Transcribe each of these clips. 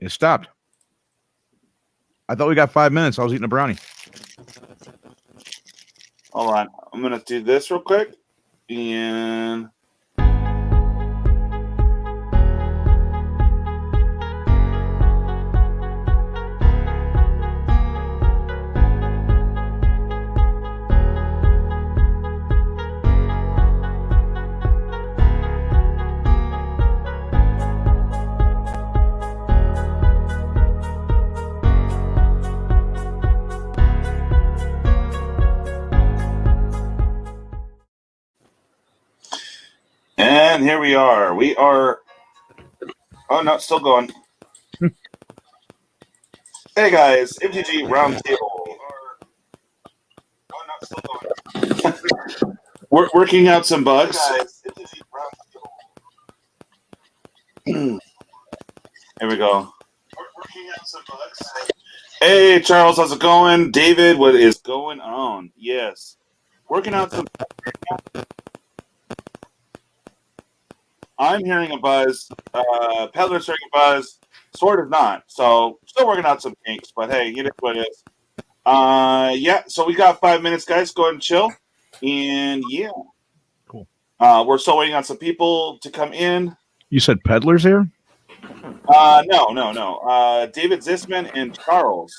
It stopped. I thought we got 5 minutes. I was eating a brownie. Hold on. I'm going to do this real quick. And... And here we are. We are... Oh, no, it's still going. Hey, guys. MTG Round Table. Oh, no, it's still going. We're working out some bugs. Hey, guys. MTG Round Table. Here we go. We're working out some bugs. Hey, Charles. How's it going? David, what is going on? Yes. Working out some... I'm hearing a buzz. Peddler's hearing a buzz. Sword is not. So still working out some kinks, but hey, you know what it is. Yeah, so we got 5 minutes, guys. Go ahead and chill. And yeah. Cool. We're still waiting on some people to come in. You said Peddler's here? No. David Zisman and Charles.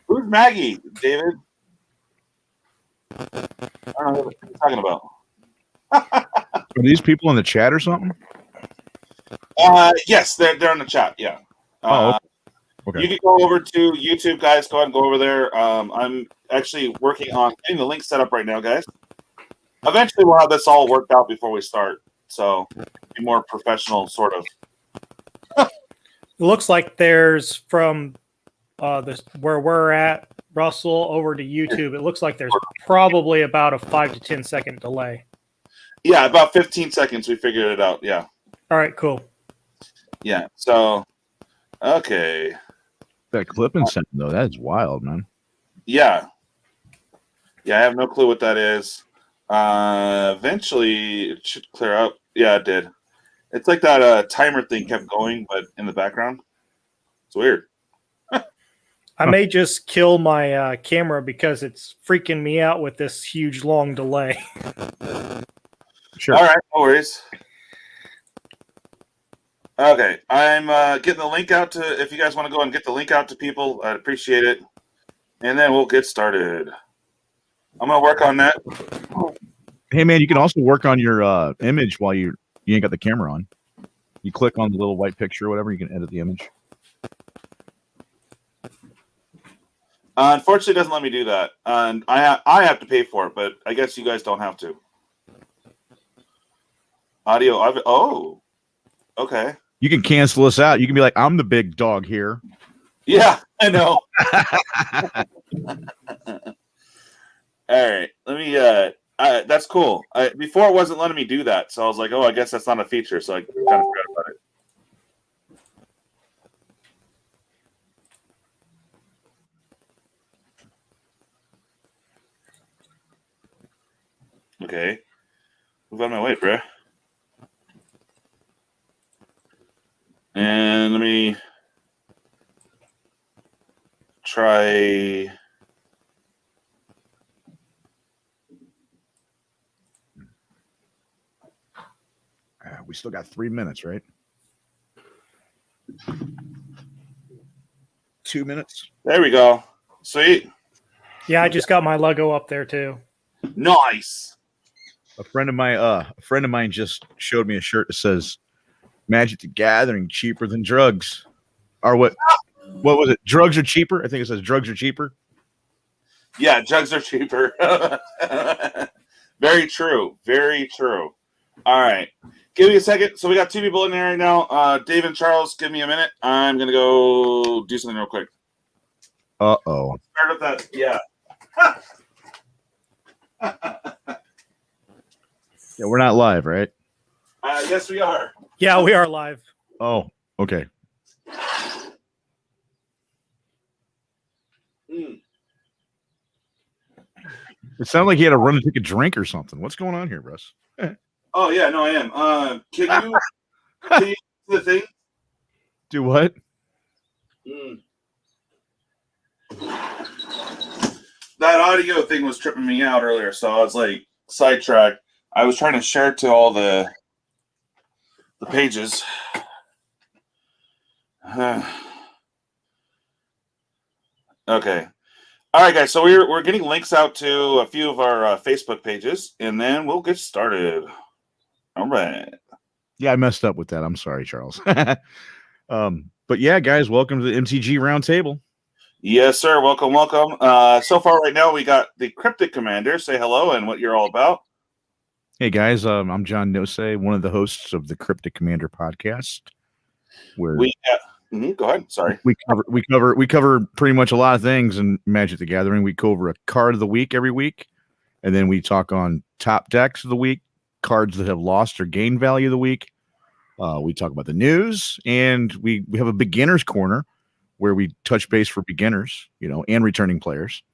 Who's Maggie, David? I don't know what you're talking about. Are these people in the chat or something? Yes, they're in the chat. Yeah. Okay. You can go over to YouTube, guys. Go ahead and go over there. I'm actually working on getting the link set up right now, guys. Eventually, we'll have this all worked out before we start, so be more professional, sort of. It looks like there's from where we're at, Russell, over to YouTube. It looks like there's probably about a 5 to 10 second delay. Yeah, about 15 seconds. We figured it out. Yeah. All right, cool. Yeah. So, okay. That clipping sound, though, that is wild, man. Yeah. Yeah, I have no clue what that is. Eventually, it should clear up. Yeah, it did. It's like that timer thing kept going, but in the background. It's weird. I may just kill my camera because it's freaking me out with this huge long delay. Sure. All right, no worries. Okay, I'm getting the link out to, if you guys want to go and get the link out to people, I'd appreciate it. And then we'll get started. I'm going to work on that. Hey, man, you can also work on your image while you ain't got the camera on. You click on the little white picture or whatever, you can edit the image. Unfortunately, it doesn't let me do that. And I have to pay for it, but I guess you guys don't have to. Audio. Oh, okay. You can cancel us out. You can be like, I'm the big dog here. Yeah, I know. All right. Let me, that's cool. Before it wasn't letting me do that. So I was like, oh, I guess that's not a feature. So I kind of forgot about it. Okay. Move out of my way, bruh. And let me try. We still got 3 minutes, right? 2 minutes. There we go. Sweet. Yeah, I just got my logo up there too. Nice. A friend of mine just showed me a shirt that says Magic the Gathering cheaper than drugs. Or what was it? Drugs are cheaper? I think it says drugs are cheaper. Yeah, drugs are cheaper. Very true. Very true. All right. Give me a second. So we got 2 people in there right now. Dave and Charles, give me a minute. I'm going to go do something real quick. Uh-oh. Start with that. Yeah. Yeah, we're not live, right? Yes, we are. Yeah, we are live. Oh, okay. Mm. It sounded like he had to run to take a drink or something. What's going on here, Russ? Oh, yeah, no, I am. Can you Can you see the thing? Do what? That audio thing was tripping me out earlier, so I was like sidetracked. I was trying to share it to all the pages. Okay. All right, guys. So we're getting links out to a few of our Facebook pages, and then we'll get started. All right. Yeah, I messed up with that. I'm sorry, Charles. But yeah, guys, welcome to the MTG Round Table. Yes, sir. Welcome, welcome. So far, right now, we got the Cryptic Commander. Say hello and what you're all about. Hey guys, I'm John Nosey, one of the hosts of the Cryptic Commander podcast. Where go ahead. Sorry. We cover pretty much a lot of things in Magic the Gathering. We cover a card of the week every week, and then we talk on top decks of the week, cards that have lost or gained value of the week. We talk about the news, and we have a beginner's corner where we touch base for beginners, and returning players.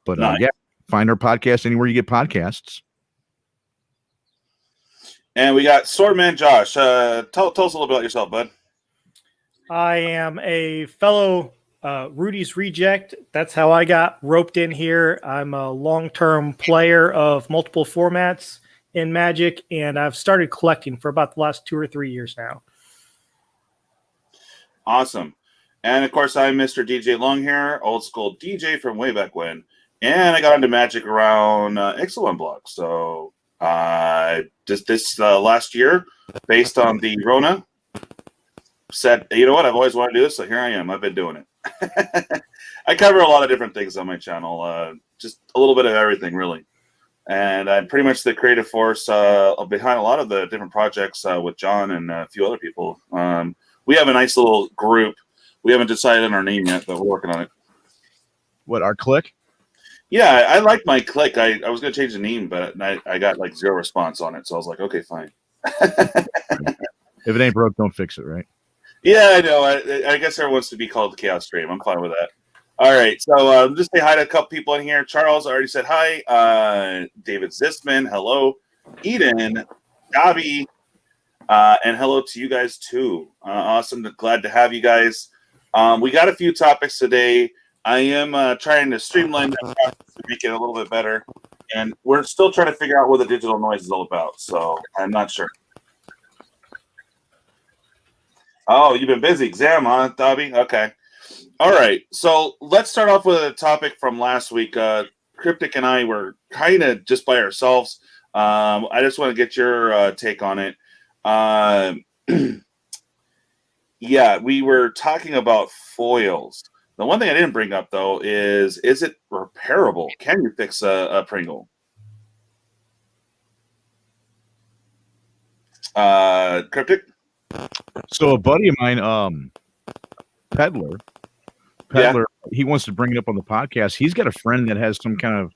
But nice. Yeah, find our podcast anywhere you get podcasts. And we got Swordman Josh. Tell us a little bit about yourself, bud. I am a fellow Rudy's Reject. That's how I got roped in here. I'm a long-term player of multiple formats in Magic, and I've started collecting for about the last 2 or 3 years now. Awesome. And, of course, I'm Mr. DJ Longhair, old school DJ from way back when. And I got into Magic around Excellent Block. So just this last year, based on the Rona, said, you know what, I've always wanted to do this, so here I am. I've been doing it. I cover a lot of different things on my channel, just a little bit of everything, really. And I'm pretty much the creative force behind a lot of the different projects with John and a few other people. We have a nice little group. We haven't decided on our name yet, but we're working on it. What, our clique? Yeah, I like my clique. I was going to change the name, but I got like 0 response on it. So I was like, okay, fine. If it ain't broke, don't fix it, right? Yeah, I know. I guess everyone wants to be called the Chaos Stream. I'm fine with that. All right. So just say hi to a couple people in here. Charles already said hi. David Zistman, hello. Eden, Gabi, and hello to you guys too. Awesome. Glad to have you guys. We got a few topics today. I am trying to streamline that process to make it a little bit better. And we're still trying to figure out what the digital noise is all about. So I'm not sure. Oh, you've been busy. Exam, huh, Dobby? Okay. All right. So let's start off with a topic from last week. Cryptic and I were kind of just by ourselves. I just want to get your take on it. Yeah, we were talking about foils. The one thing I didn't bring up, though, is it repairable? Can you fix a Pringle? Cryptic? So a buddy of mine, PEDDLER, he wants to bring it up on the podcast. He's got a friend that has some kind of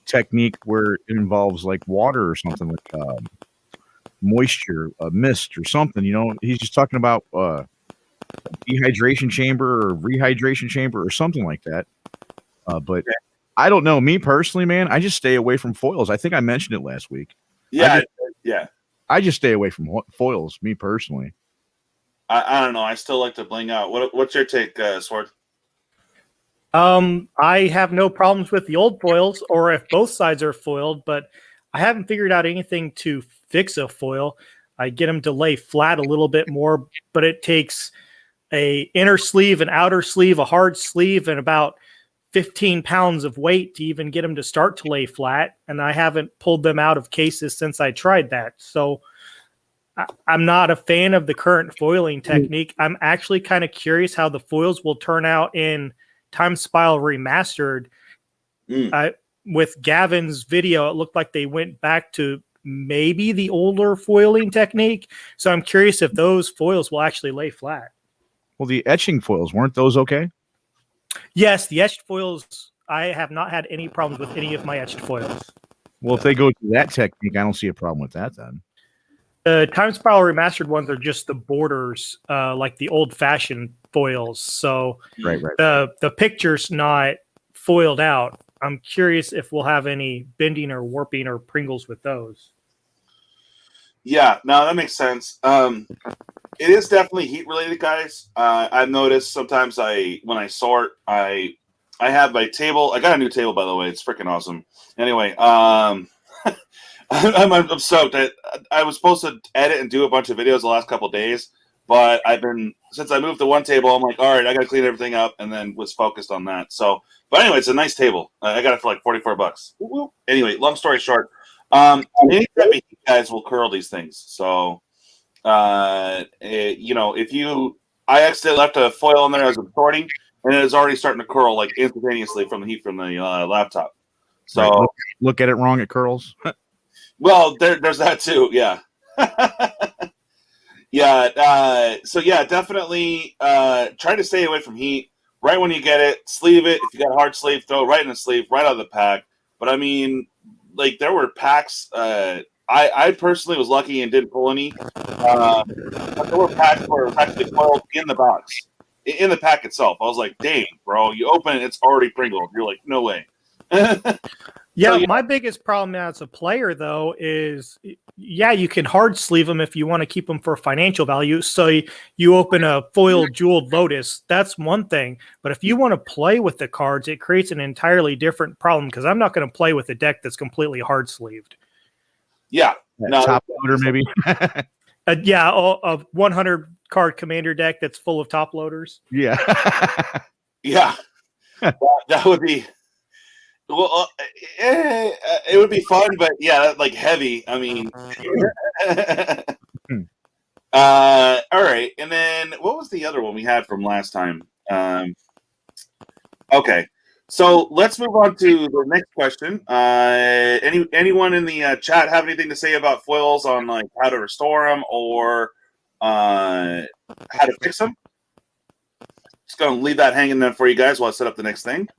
technique where it involves like water or something, like moisture, mist or something. He's just talking about dehydration chamber or rehydration chamber or something like that. But I don't know. Me personally, man, I just stay away from foils. I think I mentioned it last week. Yeah, I just stay away from foils, me personally. I don't know. I still like to bling out. What's your take, Sword? I have no problems with the old foils, or if both sides are foiled, but I haven't figured out anything to fix a foil. I get them to lay flat a little bit more, but it takes a inner sleeve, an outer sleeve, a hard sleeve, and about 15 pounds of weight to even get them to start to lay flat. And I haven't pulled them out of cases since I tried that. So I'm not a fan of the current foiling technique. I'm actually kind of curious how the foils will turn out in Timespiral Remastered. With Gavin's video, it looked like they went back to maybe the older foiling technique. So I'm curious if those foils will actually lay flat. Well, the etching foils, weren't those okay? Yes, the etched foils, I have not had any problems with any of my etched foils. Well, if they go to that technique, I don't see a problem with that then. The Timespiral Remastered ones are just the borders, like the old-fashioned foils. So right. The picture's not foiled out. I'm curious if we'll have any bending or warping or Pringles with those. Yeah, no, that makes sense. It is definitely heat related, guys. I've noticed sometimes when I sort, I have my table. I got a new table, by the way. It's freaking awesome. Anyway, I'm stoked. I was supposed to edit and do a bunch of videos the last couple of days, but since I moved to one table, I'm like, all right, I got to clean everything up, and then was focused on that. So, but anyway, it's a nice table. I got it for like $44. Woo-woo. Anyway, long story short, any type of heat guys will curl these things. So, I accidentally left a foil in there as I'm sorting, and it was already starting to curl like instantaneously from the heat from the laptop. So right. Look at it wrong, it curls. Well, there's that too. Yeah. Yeah. So yeah, definitely try to stay away from heat. Right when you get it, sleeve it. If you got a hard sleeve, throw it right in the sleeve, right out of the pack. But I mean, like there were packs. I personally was lucky and didn't pull any. But there were packs where it was actually foiled in the box, in the pack itself. I was like, dang, bro, you open it, it's already Pringled. You're like, no way. Yeah, my biggest problem as a player, though, is you can hard sleeve them if you want to keep them for financial value. So you open a foiled jeweled Lotus, that's one thing. But if you want to play with the cards, it creates an entirely different problem because I'm not going to play with a deck that's completely hard sleeved. Yeah. Top loader, maybe. A 100 card commander deck that's full of top loaders. Yeah. Yeah. That would be. Well, it would be fun, but yeah, like heavy. I mean, all right. And then what was the other one we had from last time? Okay, so let's move on to the next question. Anyone in the chat have anything to say about foils on like how to restore them or how to fix them? Just gonna leave that hanging there for you guys while I set up the next thing.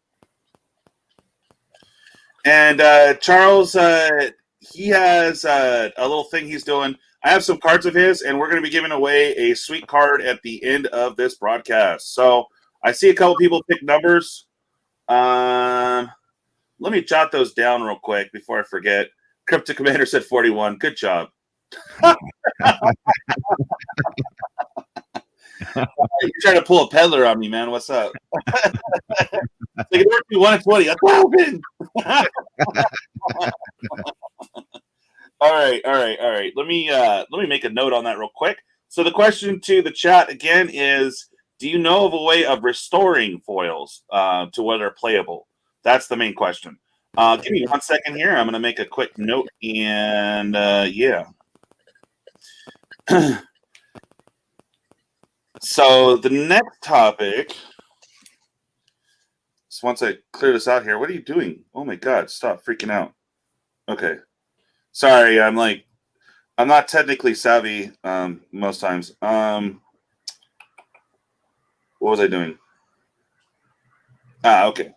And Charles, he has a little thing he's doing. I have some cards of his, and we're going to be giving away a sweet card at the end of this broadcast. So I see a couple people pick numbers. Let me jot those down real quick before I forget. Cryptic Comander said 41. Good job. You're trying to pull a peddler on me, man. What's up? Like it worked 1 and 20. That's open. All right. Let me make a note on that real quick. So the question to the chat again is: do you know of a way of restoring foils to where they're playable? That's the main question. Give me 1 second here. I'm going to make a quick note, and yeah. So the next topic. So once I clear this out here, what are you doing? Oh my God! Stop freaking out. Okay. Sorry, I'm not technically savvy most times. What was I doing? Okay.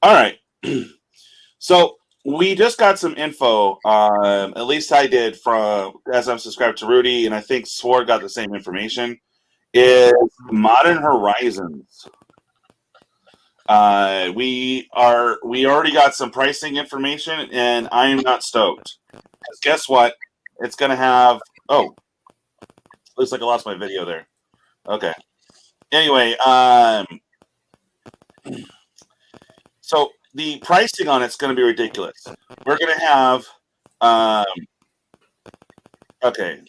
All right. So we just got some info. At least I did as I'm subscribed to Rudy, and I think Sword got the same information. Is Modern Horizons. We already got some pricing information, and I am not stoked. Because guess what? It's going to have... Oh. Looks like I lost my video there. Okay. Anyway, so the pricing on it's going to be ridiculous. We're going to have... okay.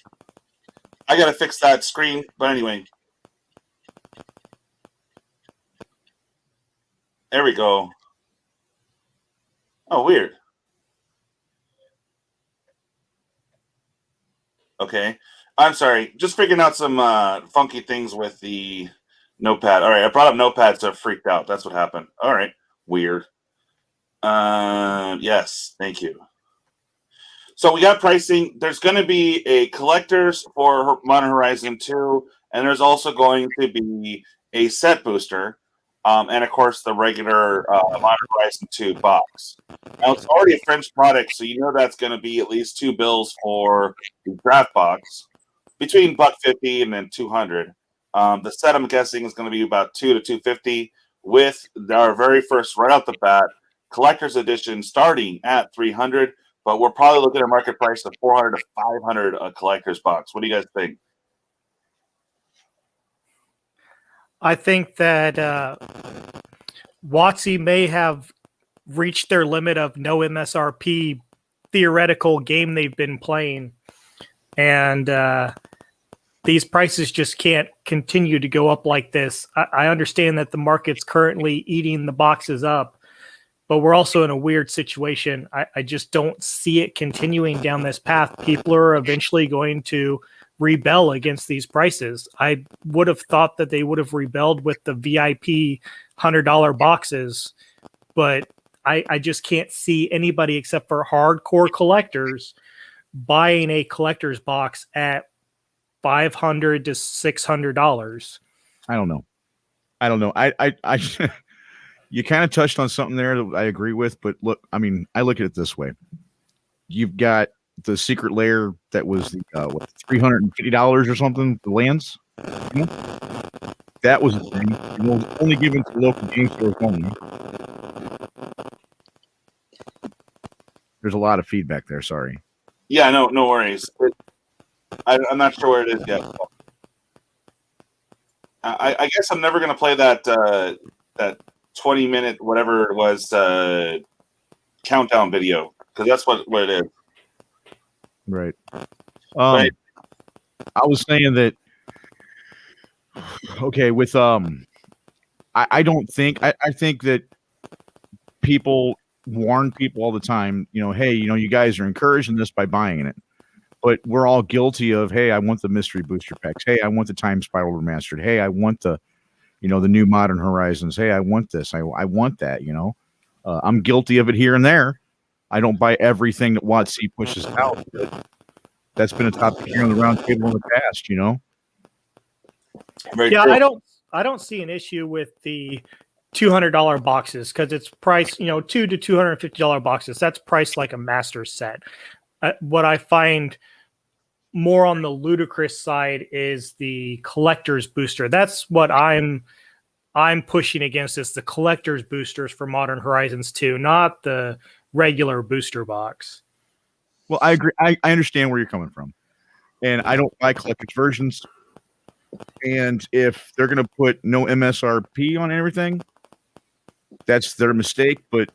I got to fix that screen, but anyway. There we go. Oh, weird. Okay. I'm sorry. Just figuring out some funky things with the notepad. All right. I brought up notepad, so I freaked out. That's what happened. All right. Weird. Yes. Thank you. So we got pricing. There's going to be a collector's for Modern Horizon 2, and there's also going to be a set booster. And of course, the regular Modern Horizon 2 box. Now, it's already a French product, so you know that's going to be at least $2 for the draft box, between $150 and then $200. The set, I'm guessing, is going to be about $200 to $250, with our very first, right out the bat, collector's edition starting at $300. But we're probably looking at a market price of $400 to $500 a collector's box. What do you guys think? I think that WotC may have reached their limit of no MSRP theoretical game they've been playing. And these prices just can't continue to go up like this. I understand that the market's currently eating the boxes up, but we're also in a weird situation. I just don't see it continuing down this path. People are eventually going to rebel against these prices. I would have thought that they would have rebelled with the VIP $100 boxes, but I just can't see anybody except for hardcore collectors buying a collector's box at $500 to $600. I don't know. I you kind of touched on something there that I agree with, but look, I mean, I look at it this way. You've got the secret lair that was what, $350 or something, the lands. You know? That was a thing. It was only given to local game stores only. There's a lot of feedback there, sorry. Yeah, no worries. I'm not sure where it is yet. I guess I'm never going to play that 20-minute, whatever it was, countdown video, because that's what it is. Right. Right. I was saying that, okay, with I don't think I think that people warn people all the time, you know, hey, you know, you guys are encouraging this by buying it. But we're all guilty of, hey, I want the mystery booster packs. Hey, I want the Timespiral Remastered. Hey, I want the, you know, the new Modern Horizons. Hey, I want this. I want that, you know. I'm guilty of it here and there. I don't buy everything that WotC pushes out. But that's been a topic here on the round table in the past, you know. Very Yeah, true. I don't see an issue with the $200 boxes because it's priced, you know, $200 to $250 boxes. That's priced like a master set. What I find more on the ludicrous side is the collector's booster. That's what I'm pushing against, is the collector's boosters for Modern Horizons 2, not the regular booster box. Well, I agree. I understand where you're coming from. And I don't buy collector's versions. And if they're going to put no MSRP on everything, that's their mistake. But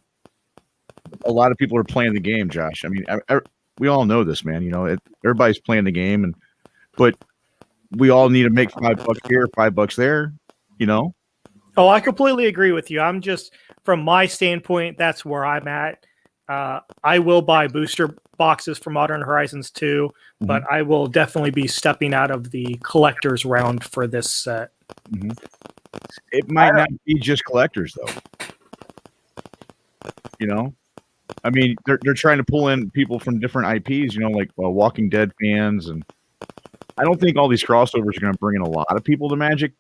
a lot of people are playing the game, Josh. I mean, we all know this, man. You know, everybody's playing the game, but we all need to make $5 here, $5 there. You know. Oh, I completely agree with you. I'm just, from my standpoint, that's where I'm at. I will buy booster boxes for Modern Horizons 2, but I will definitely be stepping out of the collector's round for this set. Mm-hmm. It might not be just collectors, though. You know, I mean, they're trying to pull in people from different IPs, you know, like Walking Dead fans, and I don't think all these crossovers are going to bring in a lot of people to Magic,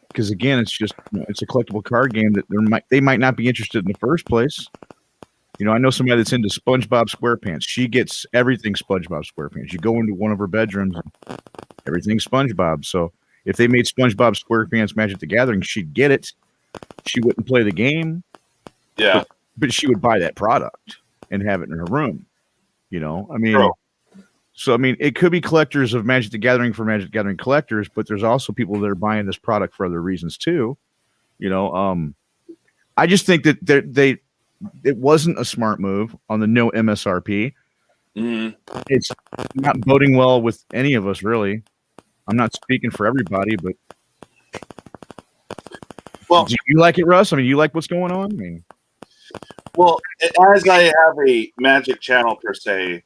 because again, it's just, you know, it's a collectible card game that they might not be interested in the first place. You know, I know somebody that's into SpongeBob SquarePants. She gets everything SpongeBob SquarePants. You go into one of her bedrooms, and everything's SpongeBob. So if they made SpongeBob SquarePants Magic the Gathering, she'd get it. She wouldn't play the game. Yeah. But she would buy that product and have it in her room. You know, I mean, so I mean, it could be collectors of Magic the Gathering for Magic the Gathering collectors, but there's also people that are buying this product for other reasons too. You know, I just think that it wasn't a smart move on the no MSRP. Mm-hmm. It's not boding well with any of us, really. I'm not speaking for everybody, but well, do you like it, Russ? I mean, you like what's going on? I mean, well, as I have a Magic channel per se,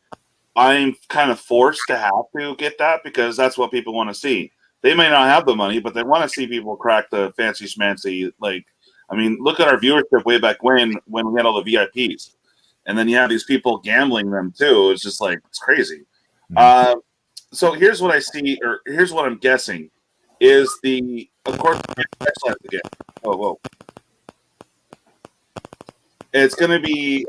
I'm kind of forced to have to get that because that's what people want to see. They may not have the money, but they want to see people crack the fancy schmancy. Like, I mean, look at our viewership way back when we had all the VIPs, and then you have these people gambling them too. It's just like, it's crazy. Mm-hmm. So here's what I see, or here's what I'm guessing, is of course, again. Oh, whoa. It's going to be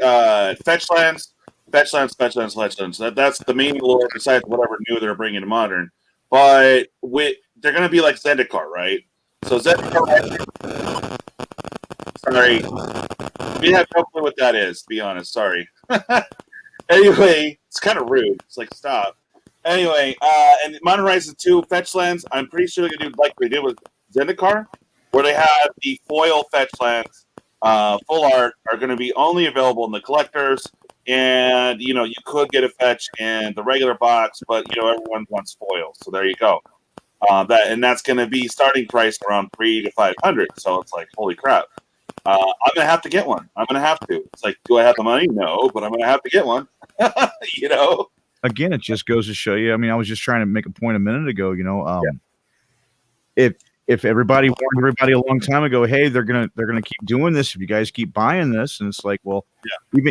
fetch lands. That's the main lore besides whatever new they're bringing to Modern. But they're going to be like Zendikar, right? So Zendikar, sorry, we have no clue what that is, to be honest. Sorry. Anyway, it's kind of rude. It's like, stop. Anyway, and Modern Horizons 2 fetch lands, I'm pretty sure they're going to do like they did with Zendikar, where they had the foil fetch lands, full art, are going to be only available in the collectors. And, you could get a fetch in the regular box, but, everyone wants foil. So there you go. That's going to be starting price around 300 to 500. So it's like, holy crap. I'm going to have to get one. I'm going to have to. It's like, do I have the money? No, but I'm going to have to get one. Again, it just goes to show you. I mean, I was just trying to make a point a minute ago. If everybody warned everybody a long time ago, hey, they're gonna keep doing this if you guys keep buying this, and it's like, well,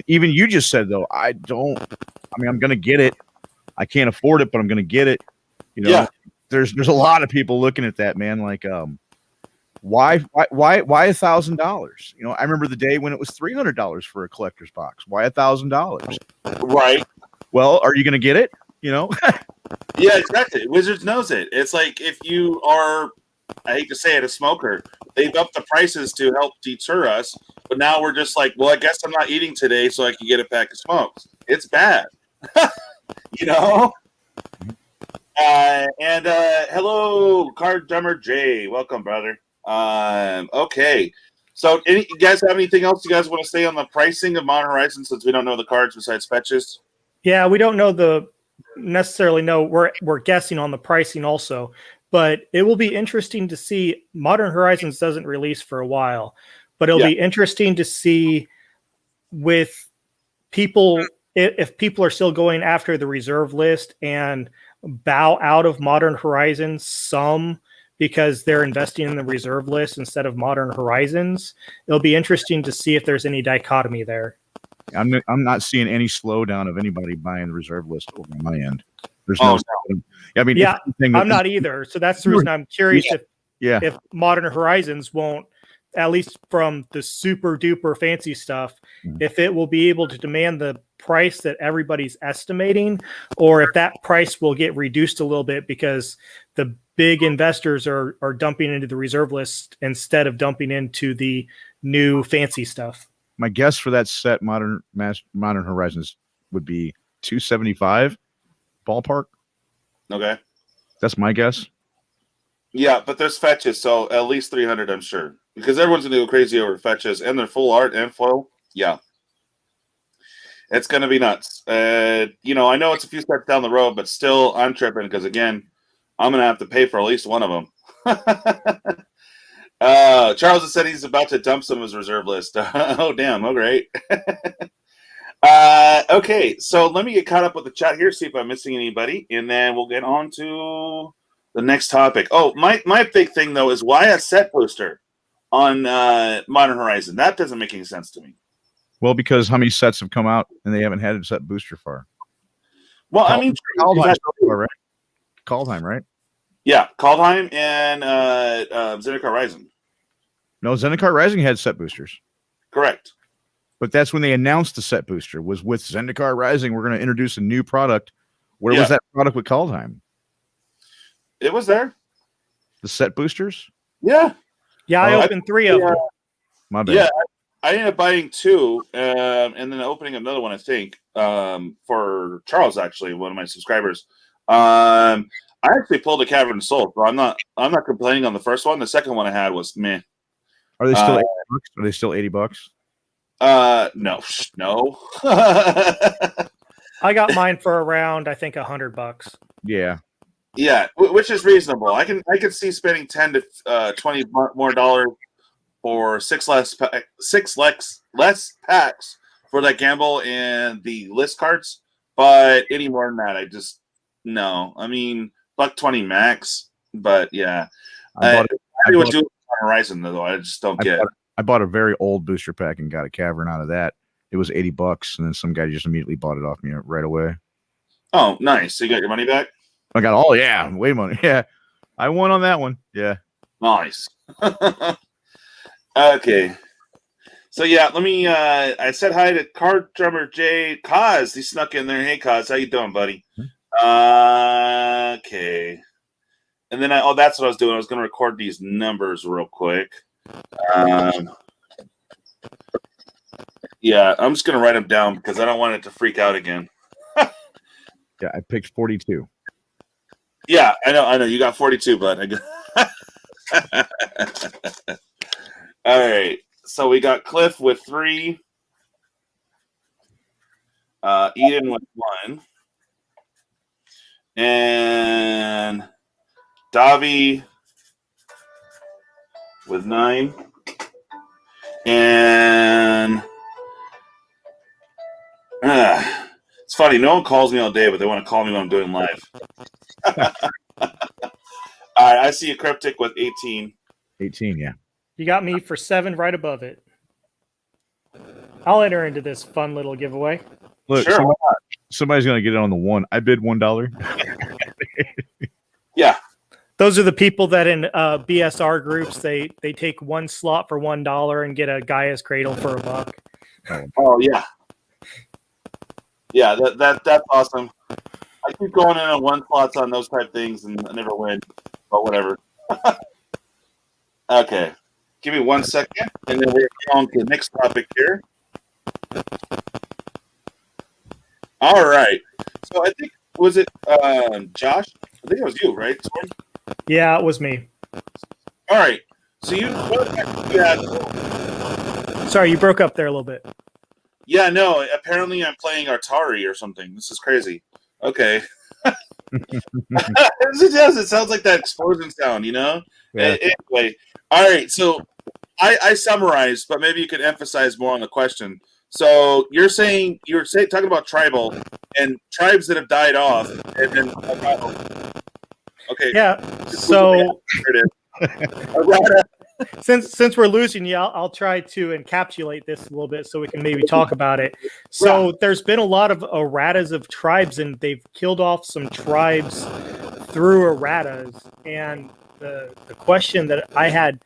even you just said though, I'm gonna get it. I can't afford it, but I'm gonna get it. There's a lot of people looking at that, man. Like, why $1,000? I remember the day when it was $300 for a collector's box. Why $1,000? Right. Well, are you gonna get it? Yeah, exactly. Wizards knows it. It's like if you are, I hate to say it, a smoker, they've upped the prices to help deter us, but now we're just like, well, I guess I'm not eating today so I can get a pack of smokes. It's bad. Hello, Card Drummer Jay. Welcome, brother. Okay. So you guys have anything else you guys want to say on the pricing of Modern Horizons, since we don't know the cards besides fetches? Yeah, we don't know necessarily know. We're guessing on the pricing also. But it will be interesting to see. Modern Horizons doesn't release for a while, but it'll be interesting to see with people, if people are still going after the reserve list and bow out of Modern Horizons some because they're investing in the reserve list instead of Modern Horizons. It'll be interesting to see if there's any dichotomy there. I'm not seeing any slowdown of anybody buying the reserve list over on my end. There's no. I mean, I'm not either. So that's the reason I'm curious if Modern Horizons won't, at least from the super duper fancy stuff, if it will be able to demand the price that everybody's estimating, or if that price will get reduced a little bit because the big investors are dumping into the reserve list instead of dumping into the new fancy stuff. My guess for that set, Modern Horizons, would be $275 ballpark. Okay, that's my guess. Yeah, but there's fetches, so at least 300, I'm sure, because everyone's gonna go crazy over fetches and their full art and foil. Yeah, it's gonna be nuts. I know it's a few steps down the road, but still, I'm tripping because again, I'm gonna have to pay for at least one of them. Charles has said he's about to dump some of his reserve list. Oh, damn. Oh, great. Okay, so let me get caught up with the chat here, see if I'm missing anybody, and then we'll get on to the next topic. Oh, my big thing, though, is why a set booster on Modern Horizon? That doesn't make any sense to me. Well, because how many sets have come out and they haven't had a set booster far? Well, Kaldheim, right? Kaldheim, right? Yeah, Kaldheim and Zendikar Rising. No, Zendikar Rising had set boosters. Correct. But that's when they announced the set booster was with Zendikar Rising. We're going to introduce a new product. Where was that product with Kaldheim? It was there. The set boosters? Yeah. Yeah, I opened 3 of them. My bad. Yeah, I ended up buying 2 and then opening another one, I think, for Charles, actually, one of my subscribers. I actually pulled a Cavern of Souls, so I'm not complaining on the first one. The second one I had was meh. Are they still $80? Are they still $80? No. I got mine for around, I think, $100. Yeah. Yeah, which is reasonable. I can see spending $10 to $20 more dollars for 6 less packs for that gamble and the list cards, but any more than that, I just no. I mean, $120 max, but yeah, I was doing Horizon though. I just don't get. I bought a very old booster pack and got a Cavern out of that. It was $80, and then some guy just immediately bought it off me right away. Oh, nice! So you got your money back? I got way money. Yeah, I won on that one. Yeah, nice. Okay, so yeah, let me. I said hi to Card Drummer Jay Kaz. He snuck in there. Hey, Kaz, how you doing, buddy? Okay. And then that's what I was doing. I was going to record these numbers real quick. Yeah, I'm just going to write them down because I don't want it to freak out again. Yeah, I picked 42. Yeah, I know. You got 42, bud. All right. So we got Cliff with 3. Eden with 1. And Davi with 9. And it's funny. No one calls me all day, but they want to call me when I'm doing live. All right. I see a Cryptic with 18. 18, yeah. You got me for 7 right above it. I'll enter into this fun little giveaway. Look, Sure. somebody's going to get it on the 1. I bid $1. Yeah. Those are the people that in BSR groups, they take 1 slot for $1 and get a Gaia's Cradle for $1. Oh yeah. Yeah, that's awesome. I keep going in on 1 slots on those type things and I never win, but whatever. Okay, give me 1 second, and then we're on to the next topic here. All right. So I think was it Josh? I think it was you, right? Yeah, it was me. All right. So you had. Sorry, you broke up there a little bit. Yeah, no. Apparently, I'm playing Atari or something. This is crazy. Okay. It sounds like that explosion sound, you know? Yeah. Anyway, all right. So I summarized, but maybe you could emphasize more on the question. So you're talking about tribal and tribes that have died off, and then okay. Yeah. So since we're losing you, I'll try to encapsulate this a little bit so we can maybe talk about it. So there's been a lot of erratas of tribes, and they've killed off some tribes through erratas. And the question that I had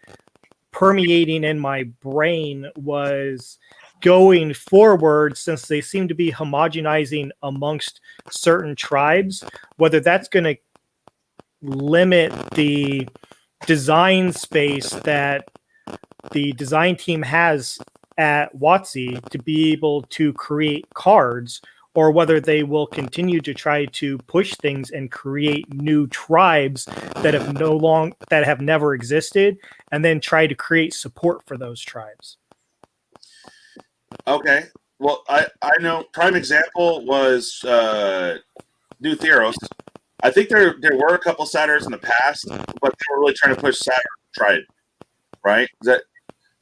permeating in my brain was, going forward, since they seem to be homogenizing amongst certain tribes, whether that's going to limit the design space that the design team has at WotC to be able to create cards, or whether they will continue to try to push things and create new tribes that have never existed, and then try to create support for those tribes. Okay. Well, I know prime example was New Theros. I think there were a couple Satyrs in the past, but they were really trying to push Satyr tribe, right? So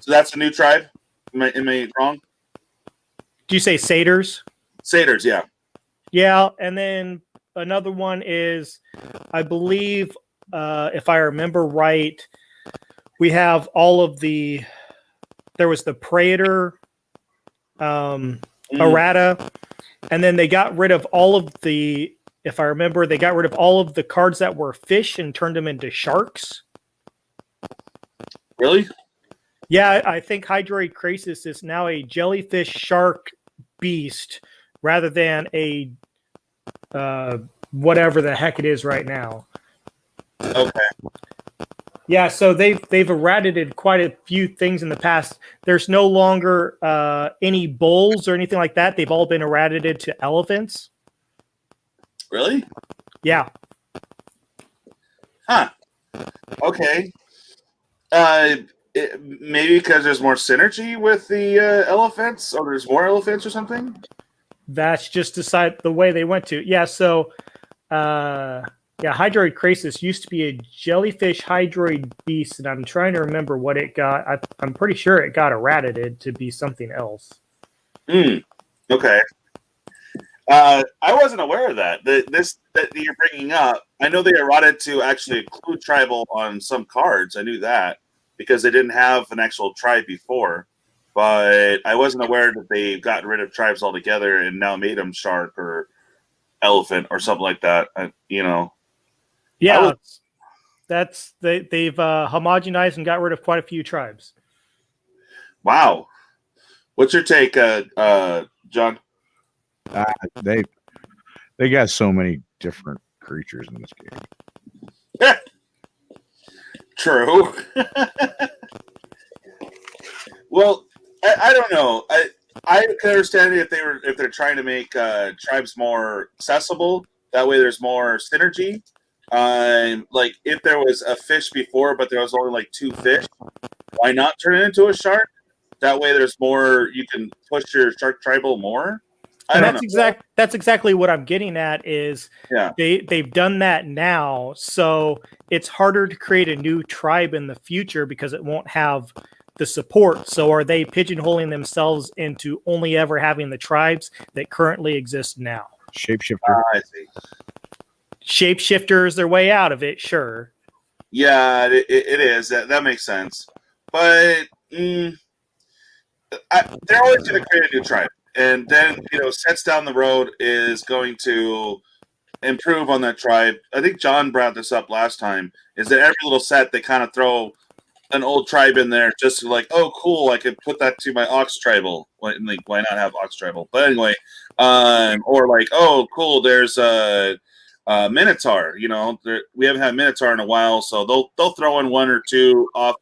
that's a new tribe? Am I wrong? Do you say satyrs? Satyrs, yeah. Yeah, and then another one is, I believe, if I remember right, we have all of the. There was the Praetor, errata, and then they got rid of all of the. If I remember, they got rid of all of the cards that were fish and turned them into sharks. Really? Yeah, I think Hydroid Krasis is now a jellyfish shark beast rather than a whatever the heck it is right now. Okay. Yeah, so they've eradicated quite a few things in the past. There's no longer any bulls or anything like that. They've all been eradicated to elephants. Really? Yeah. Huh. Okay. Maybe because there's more synergy with the elephants, or there's more elephants or something? That's just the way they went to. Yeah, so Hydroid Krasis used to be a jellyfish hydroid beast, and I'm trying to remember what it got. I'm pretty sure it got eradicated to be something else. Okay. I wasn't aware of that. This that you're bringing up, I know they errated to actually include tribal on some cards. I knew that because they didn't have an actual tribe before. But I wasn't aware that they've gotten rid of tribes altogether and now made them shark or elephant or something like that. Yeah, they've homogenized and got rid of quite a few tribes. Wow. What's your take, John? They got so many different creatures in this game. True. Well, I don't know. I can understand if they're trying to make tribes more accessible. That way, there's more synergy. like if there was a fish before, but there was only like 2 fish, why not turn it into a shark? That way, there's more. You can push your shark tribal more. That's exactly what I'm getting at. Is they've done that now, so it's harder to create a new tribe in the future because it won't have the support. So are they pigeonholing themselves into only ever having the tribes that currently exist now? Shapeshifter. I see. Shapeshifter is their way out of it, sure. Yeah, it is. That makes sense. But they're always going to create a new tribe. And then, sets down the road is going to improve on that tribe. I think John brought this up last time, is that every little set, they kind of throw an old tribe in there just to like, oh, cool, I could put that to my Ox tribal. Why not have Ox tribal? But anyway, or like, oh, cool, there's a Minotaur. We haven't had Minotaur in a while, so they'll throw in 1 or 2 off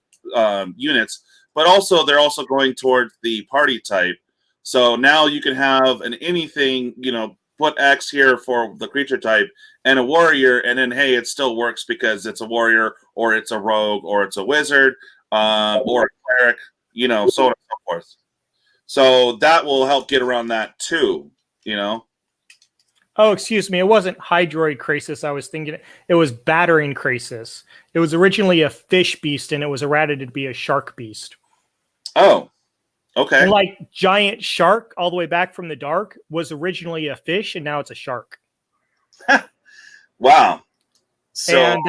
units. But also, they're also going towards the party type. So now you can have an anything, put X here for the creature type and a warrior, and then, hey, it still works because it's a warrior or it's a rogue or it's a wizard or a cleric, so on and so forth. So that will help get around that too, Oh, excuse me. It wasn't Hydroid Krasis. I was thinking it was Battering Krasis. It was originally a fish beast, and it was errated to be a shark beast. Oh, okay. And like Giant Shark, all the way back from the dark, was originally a fish, and now it's a shark. Wow. So, and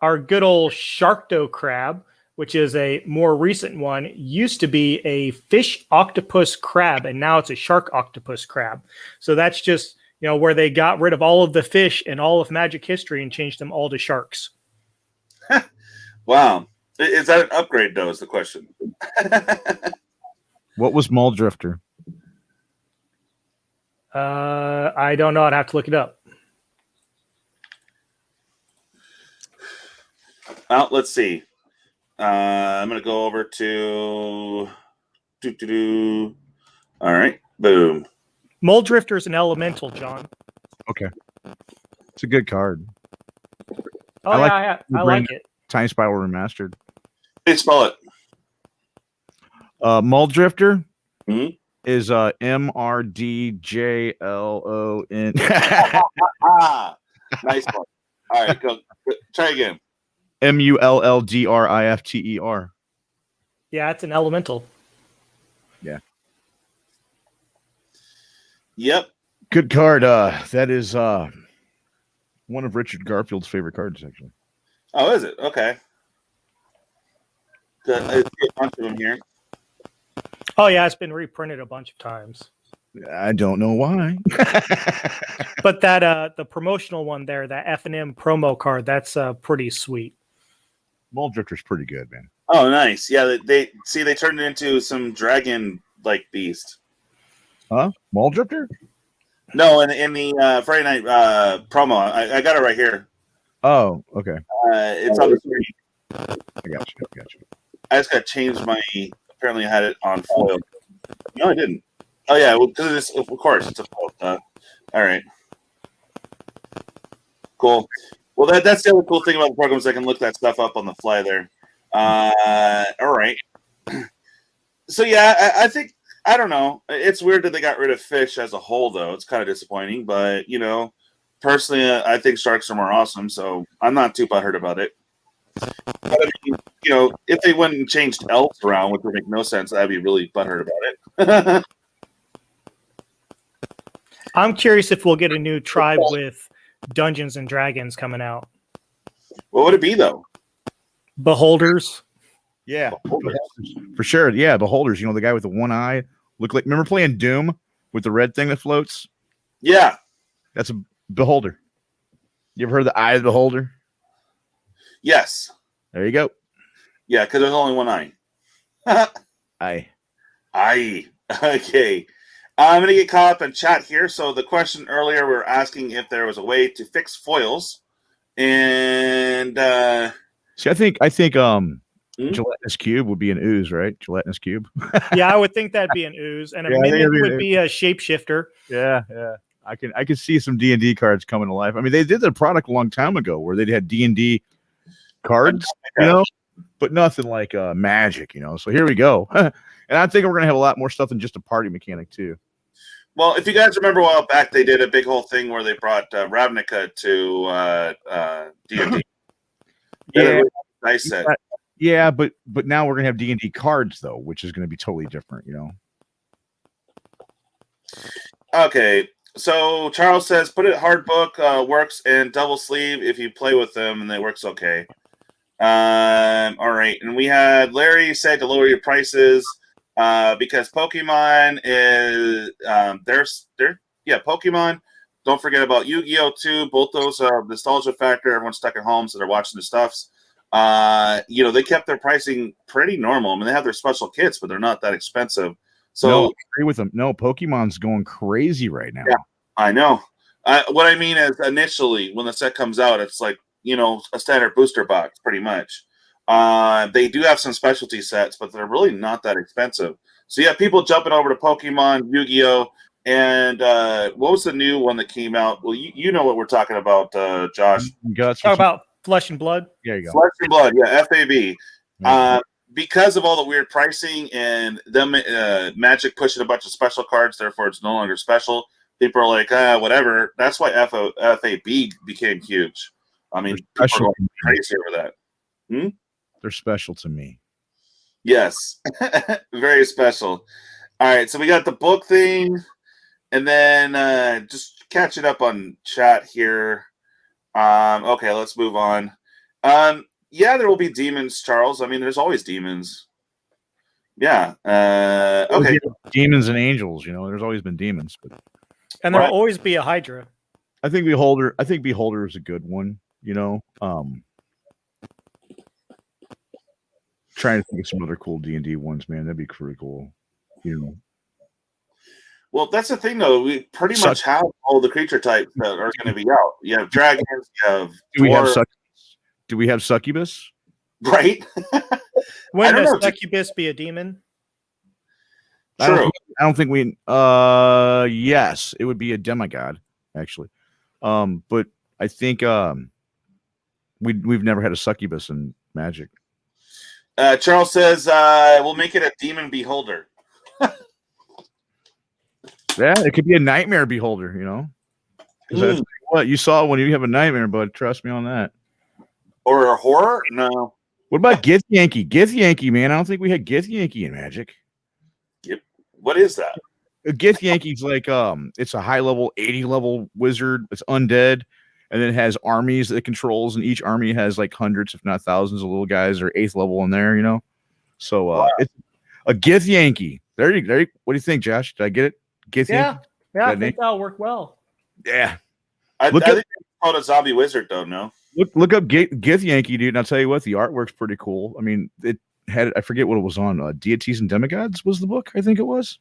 our good old Sharkdo Crab, which is a more recent one, used to be a fish octopus crab, and now it's a shark octopus crab. So that's just where they got rid of all of the fish in all of Magic history and changed them all to sharks. Wow. Is that an upgrade, though, is the question. What was Muldrifter? I don't know. I'd have to look it up. Well, let's see. I'm going to go over to... All right. Boom. Muldrifter is an elemental, John. Okay. It's a good card. Oh, I like it. Timespiral Remastered. Hey, spell it. Muldrifter is MRDJLON. Nice one. All right, go. Try again. MULLDRIFTER. Yeah, it's an elemental. Yeah. Yep. Good card. That is one of Richard Garfield's favorite cards, actually. Oh, is it? Okay. Good. I see a bunch of them here. Oh, yeah, it's been reprinted a bunch of times. I don't know why. But that the promotional one there, that F&M promo card, that's pretty sweet. Muldrifter's pretty good, man. Oh, nice. Yeah, they turned it into some dragon-like beast. Huh? Muldrifter? No, in the Friday night promo. I got it right here. Oh, okay. It's on the screen. I got you. I just got to change my... Apparently I had it on foil. No, I didn't. Oh, yeah, well, because of course, it's a foil. All right. Cool. Well, that's the other cool thing about the program is I can look that stuff up on the fly there. All right. So, yeah, I think, I don't know. It's weird that they got rid of fish as a whole, though. It's kind of disappointing. But, personally, I think sharks are more awesome, so I'm not too butthurt about it. But, I mean, if they went and changed elves around, which would make no sense, I'd be really butthurt about it. I'm curious if we'll get a new tribe with Dungeons and Dragons coming out. What would it be, though? Beholders. Yeah, for sure. Yeah, Beholders. The guy with the one eye. Remember playing Doom with the red thing that floats? Yeah. That's a Beholder. You ever heard the Eye of the Beholder? Yes. There you go. Yeah, because there's only one eye. Eye. Okay. I'm going to get caught up in chat here. So the question earlier, we were asking if there was a way to fix foils. And see, I think Gelatinous Cube would be an ooze, right? Gelatinous Cube. Yeah, I would think that'd be an ooze. And a mimic would be a shapeshifter. Yeah. I can see some D&D cards coming to life. I mean, they did the product a long time ago where they had D&D cards, but nothing like Magic, So here we go. And I think we're gonna have a lot more stuff than just a party mechanic too. Well, if you guys remember a while back, they did a big whole thing where they brought Ravnica to D&D. Yeah, nice set. Yeah, but now we're gonna have D&D cards though, which is gonna be totally different, Okay, so Charles says put it hard book works and double sleeve if you play with them, and it works okay. All right, and we had Larry say to lower your prices because Pokemon is Pokemon. Don't forget about Yu-Gi-Oh! Too. Both those are nostalgia factor. Everyone's stuck at home, so they're watching the stuffs. They kept their pricing pretty normal. I mean, they have their special kits, but they're not that expensive. So no, I agree with them. No, Pokemon's going crazy right now. Yeah, I know. What I mean is initially when the set comes out, it's like, a standard booster box pretty much. They do have some specialty sets, but they're really not that expensive. So yeah, people jumping over to Pokemon, Yu-Gi-Oh! And what was the new one that came out? Well, you know what we're talking about, Josh. Talk about Flesh and Blood. There you go. Flesh and Blood, yeah, FAB. Because of all the weird pricing and them Magic pushing a bunch of special cards, therefore it's no longer special. People are like, whatever. That's why FAB became huge. I mean, people are going crazy over that. They're special to me. Yes, very special. All right, so we got the book thing, and then just catching up on chat here. Okay, let's move on. Yeah, there will be demons, Charles. I mean, there's always demons. Yeah. Okay. Demons and angels. There's always been demons, and there'll always be a Hydra. I think Beholder is a good one. Trying to think of some other cool D&D ones, man. That'd be pretty cool. Well, that's the thing, though. We pretty much have all the creature types that are going to be out. You have dragons. You have Do we have succubus? Right. When does succubus be a demon? True. I don't think we. Yes, it would be a demigod actually. But I think we've never had a succubus in Magic. Charles says we'll make it a demon beholder. Yeah, it could be a nightmare beholder. That's what you saw when you have a nightmare, bud. Trust me on that. Or a horror? No. What about Gith Yankee? Gith Yankee, man. I don't think we had Gith Yankee in Magic. Yep. What is that? A Gith Yankee's like it's a high level, 80 level wizard. It's undead, and then it has armies that it controls, and each army has like hundreds, if not thousands, of little guys or 8th level in there. So it's a Gith Yankee. There you. What do you think, Josh? Did I get it? Gith Yankee? Yeah, I think that'll work well. Yeah. I think it's called a zombie wizard, though. No. Look up Gith Yankee, dude, and I'll tell you what, the artwork's pretty cool. I mean, it had, I forget what it was on. Deities and Demigods was the book, I think it was.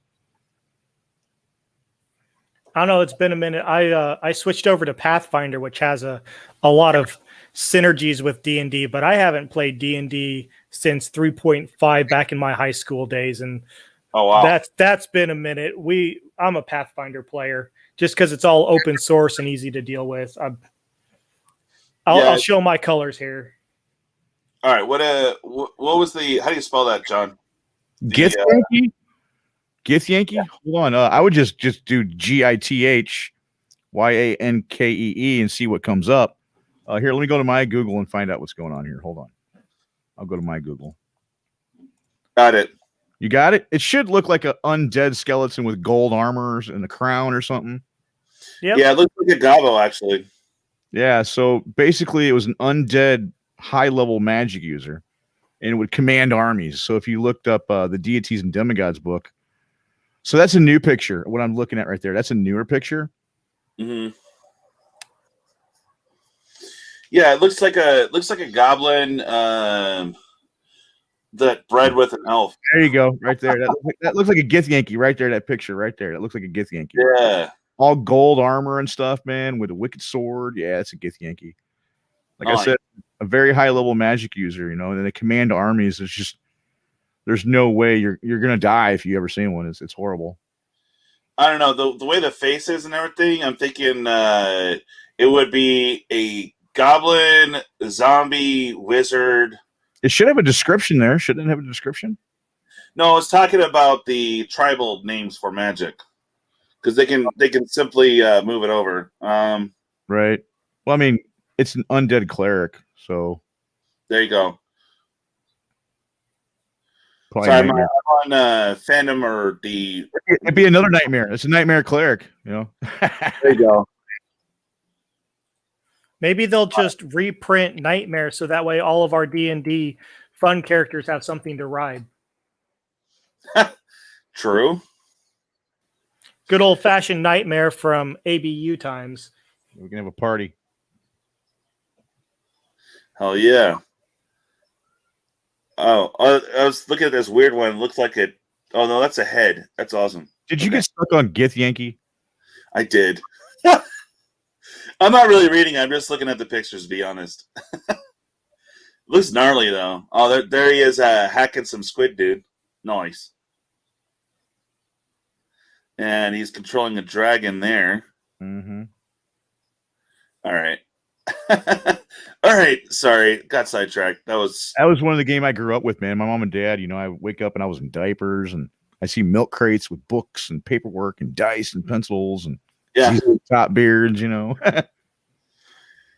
I don't know. It's been a minute. I switched over to Pathfinder, which has a lot of synergies with D&D, but I haven't played D&D since 3.5 back in my high school days, and oh wow, that's been a minute. I'm a Pathfinder player just because it's all open source and easy to deal with. I'll show my colors here. All right. What was the? How do you spell that, John? Gith Yankee. Gith Yankee. Yeah. Hold on. I would just do GITHYANKEE and see what comes up. Here, let me go to my Google and find out what's going on here. Hold on. I'll go to my Google. Got it. You got it? It should look like an undead skeleton with gold armors and a crown or something. Yep. Yeah, it looks like a gobbo, actually. Yeah, so basically it was an undead high-level magic user, and it would command armies. So if you looked up the Deities and Demigods book, so that's a new picture. What I'm looking at right there, that's a newer picture. Mm-hmm. Yeah, it looks like a goblin that bred with an elf. There you go, right there. That looks like a Gith Yankee right there. That picture right there. That looks like a Gith Yankee. Yeah. All gold armor and stuff, man, with a wicked sword. Yeah, it's a Gith Yankee. Like I said, a very high level magic user, and they command armies. It's just there's no way you're gonna die if you ever see one. It's horrible. I don't know the way the face is and everything. I'm thinking it would be a goblin, zombie, wizard. It should have a description there. Shouldn't it have a description? No, I was talking about the tribal names for magic because they can simply move it over. Right. Well, I mean, it's an undead cleric, so There you go. probably So I'm nightmare. on fandom or the. It'd be another nightmare. It's a nightmare cleric, you know. There you go. Maybe they'll just reprint Nightmare so that way all of our D&D fun characters have something to ride. True. Good old-fashioned Nightmare from ABU times. We can have a party. Hell yeah. Oh, I was looking at this weird one. It looks like it. Oh no, that's a head. That's awesome. Did you get stuck on Gith Yankee? I did. I'm not really reading. I'm just looking at the pictures, to be honest. Looks gnarly though. Oh, there he is, hacking some squid, dude. Nice. And he's controlling a dragon there. Mm-hmm. All right. All right. Sorry, got sidetracked. That was one of the game I grew up with, man. My mom and dad. You know, I wake up and I was in diapers, and I see milk crates with books and paperwork and dice and pencils and top beards. You know,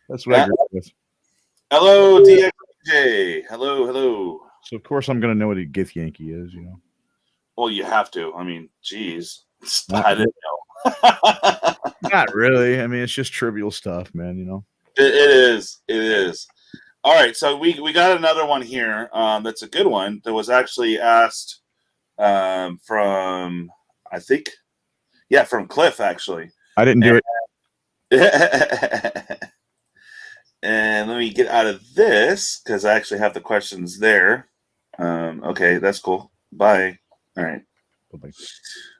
that's what I grew up with. Hello, DXJ. Hello. So of course I'm gonna know what a Gith Yankee is. You know. Well, you have to. I mean, geez. I didn't know. Not really. I mean, it's just trivial stuff, man. You know. It is. It is. All right. So we got another one here. That's a good one. That was actually asked from, I think, from Cliff. Actually, I didn't do it. And let me get out of this because I actually have the questions there. Okay, that's cool. Bye. All right. Bye-bye.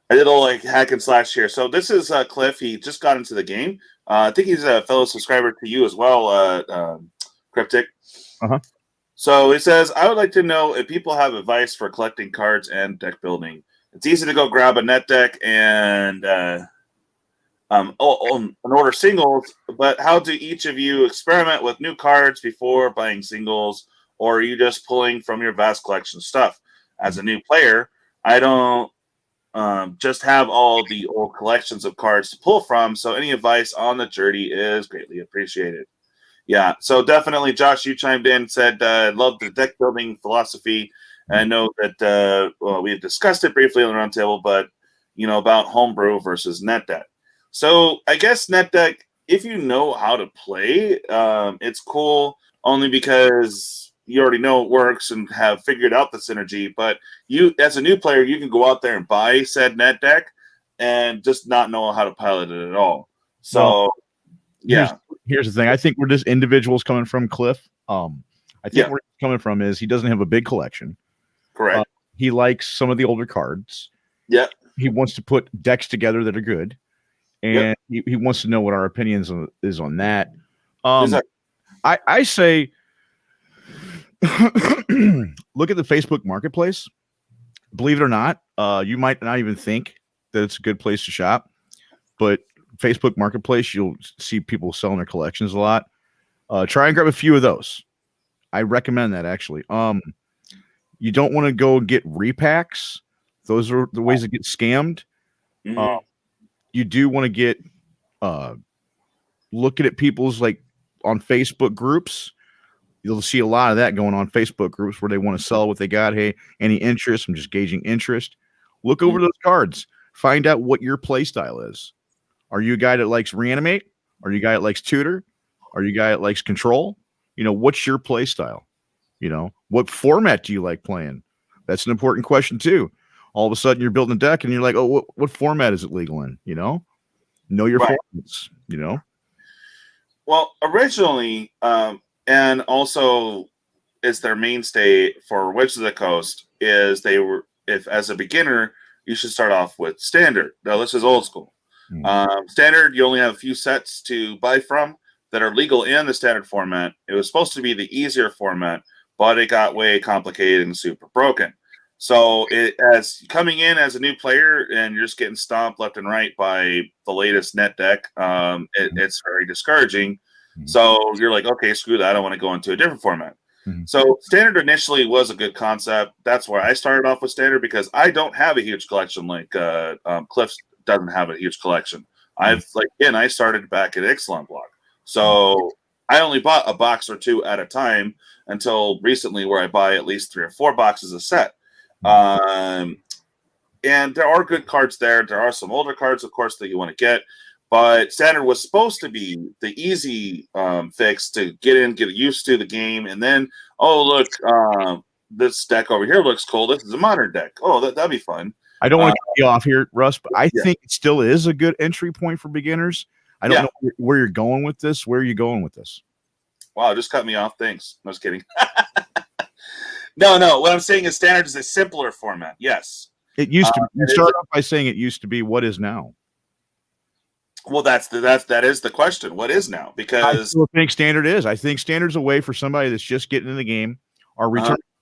I did a little like hack and slash here. So this is Cliff. He just got into the game. I think he's a fellow subscriber to you as well, Cryptic. Uh-huh. So he says, I would like to know if people have advice for collecting cards and deck building. It's easy to go grab a net deck and order singles, but how do each of you experiment with new cards before buying singles, or are you just pulling from your vast collection of stuff? As a new player, I don't just have all the old collections of cards to pull from, so any advice on the journey is greatly appreciated. Yeah, so definitely, Josh, you chimed in, said, love the deck building philosophy. And I know that we have discussed it briefly on the round table, but, about homebrew versus net deck. So I guess net deck, if you know how to play, it's cool only because you already know it works and have figured out the synergy. But you, as a new player, you can go out there and buy said net deck and just not know how to pilot it at all. So, Here's the thing. I think where this individual's coming from, Cliff. I think where he's coming from is he doesn't have a big collection. Correct. He likes some of the older cards. Yeah. He wants to put decks together that are good. And he wants to know what our opinions is on that. I say look at the Facebook Marketplace. Believe it or not, you might not even think that it's a good place to shop, but Facebook Marketplace, you'll see people selling their collections a lot. Try and grab a few of those. I recommend that, actually. You don't want to go get repacks. Those are the ways to get scammed. Mm-hmm. You do want to get looking at people's like on Facebook groups. You'll see a lot of that going on Facebook groups where they want to sell what they got. Hey, any interest? I'm just gauging interest. Look over those cards. Find out what your play style is. Are you a guy that likes reanimate? Are you a guy that likes tutor? Are you a guy that likes control? What's your play style? What format do you like playing? That's an important question too. All of a sudden you're building a deck and you're like, oh, what format is it legal in? Know your formats, Well, originally, and also is their mainstay for Wizards of the Coast is if as a beginner, you should start off with standard. Now this is old school. Standard, you only have a few sets to buy from that are legal in the standard format. It was supposed to be the easier format, but it got way complicated and super broken. So as coming in as a new player and you're just getting stomped left and right by the latest net deck, it's very discouraging. So you're like, okay, screw that. I want to go into a different format. So standard initially was a good concept. That's where I started off with standard because I don't have a huge collection like Cliff doesn't have a huge collection. I started back at Ixalan Block. So I only bought a box or two at a time until recently where I buy at least 3 or 4 boxes a set. And there are good cards there. There are some older cards, of course, that you want to get. But standard was supposed to be the easy fix to get in, get used to the game, and then, oh, look, this deck over here looks cool. This is a modern deck. Oh, that'd be fun. I don't want to cut you off here, Russ, but I think it still is a good entry point for beginners. I don't know where you're going with this. Where are you going with this? Wow, just cut me off. Thanks. I was kidding. No. What I'm saying is standard is a simpler format. Yes. It used to be. You start off by saying it used to be. What is now? Well, that is the question. What is now? Because I still think standard is. I think standard's a way for somebody that's just getting in the game or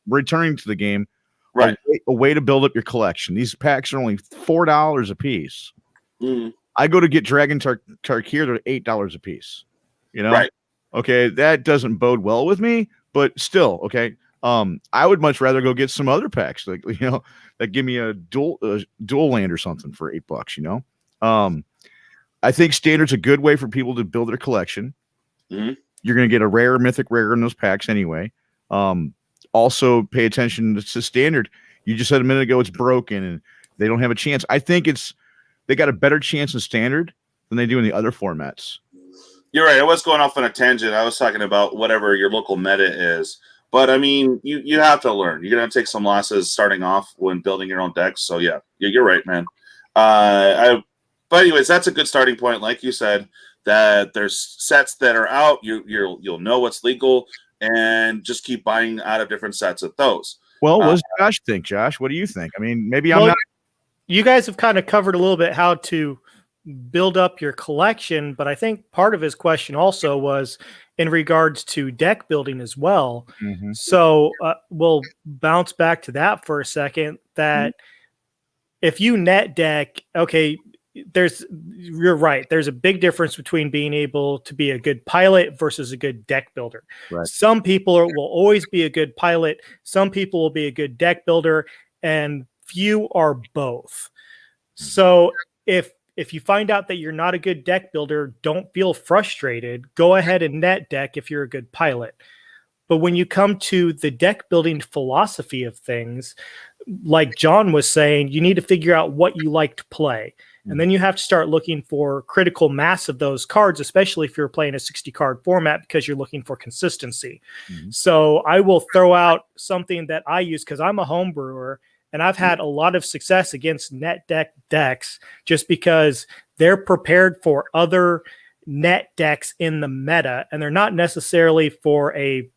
returning to the game. Right. A way to build up your collection. These packs are only $4 a piece. I go to get Dragon Tarkir, they're $8 a piece. You know? Right. Okay, that doesn't bode well with me, but still, okay. I would much rather go get some other packs, like that give me a dual land or something for $8. You know, I think standard's a good way for people to build their collection. You're going to get a rare, mythic, rare in those packs anyway. Also, pay attention to standard. You just said a minute ago it's broken and they don't have a chance. I think they got a better chance in standard than they do in the other formats. You're right. I was going off on a tangent. I was talking about whatever your local meta is. But, I mean, you have to learn. You're going to take some losses starting off when building your own decks. So, yeah, you're right, man. But anyways, that's a good starting point. Like you said, that there's sets that are out. You'll know what's legal and just keep buying out of different sets of those. Well, what does Josh think, Josh? What do you think? I mean, maybe I'm not. You guys have kind of covered a little bit how to build up your collection, but I think part of his question also was in regards to deck building as well. So we'll bounce back to that for a second, that if you net deck, okay, you're right. There's a big difference between being able to be a good pilot versus a good deck builder. Right. Some people will always be a good pilot. Some people will be a good deck builder, and few are both. So if you find out that you're not a good deck builder, don't feel frustrated. Go ahead and net deck if you're a good pilot. But when you come to the deck building philosophy of things, like John was saying, you need to figure out what you like to play. And then you have to start looking for critical mass of those cards, especially if you're playing a 60-card format, because you're looking for consistency. So I will throw out something that I use because I'm a home brewer, and I've had a lot of success against net deck decks just because they're prepared for other net decks in the meta, and they're not necessarily for a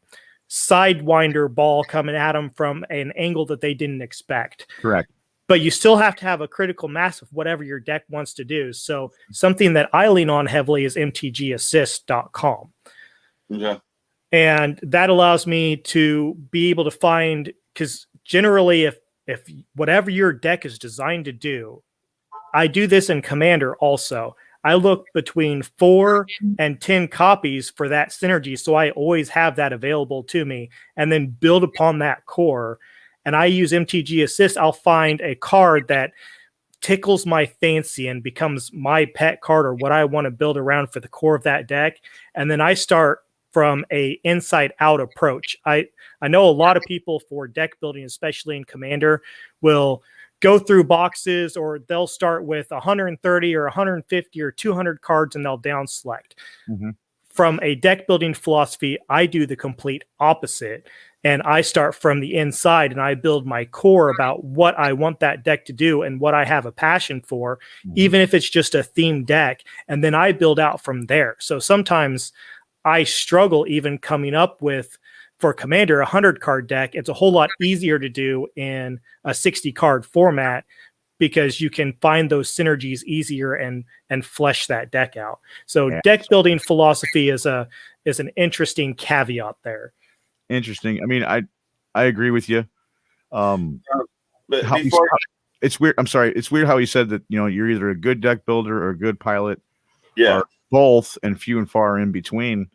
sidewinder ball coming at them from an angle that they didn't expect. Correct. But you still have to have a critical mass of whatever your deck wants to do. So something that I lean on heavily is mtgassist.com. Okay. And that allows me to be able to find, because generally if whatever your deck is designed to do, I do this in Commander also. I look between 4 and 10 copies for that synergy, so I always have that available to me, and then build upon that core. And I use MTG Assist. I'll find a card that tickles my fancy and becomes my pet card or what I want to build around for the core of that deck. And then I start from a inside out approach. I know a lot of people for deck building, especially in Commander, will go through boxes, or they'll start with 130 or 150 or 200 cards and they'll down select. From a deck building philosophy, I do the complete opposite. And I start from the inside and I build my core about what I want that deck to do and what I have a passion for, even if it's just a themed deck. And then I build out from there. So sometimes I struggle even coming up with, for Commander, a 100-card deck. It's a whole lot easier to do in a 60-card format because you can find those synergies easier and flesh that deck out. So deck building philosophy is an interesting caveat there. Interesting. I mean, I agree with you. But how before, it's weird. I'm sorry. It's weird how he said that, you're either a good deck builder or a good pilot, yeah, or both, and few and far in between.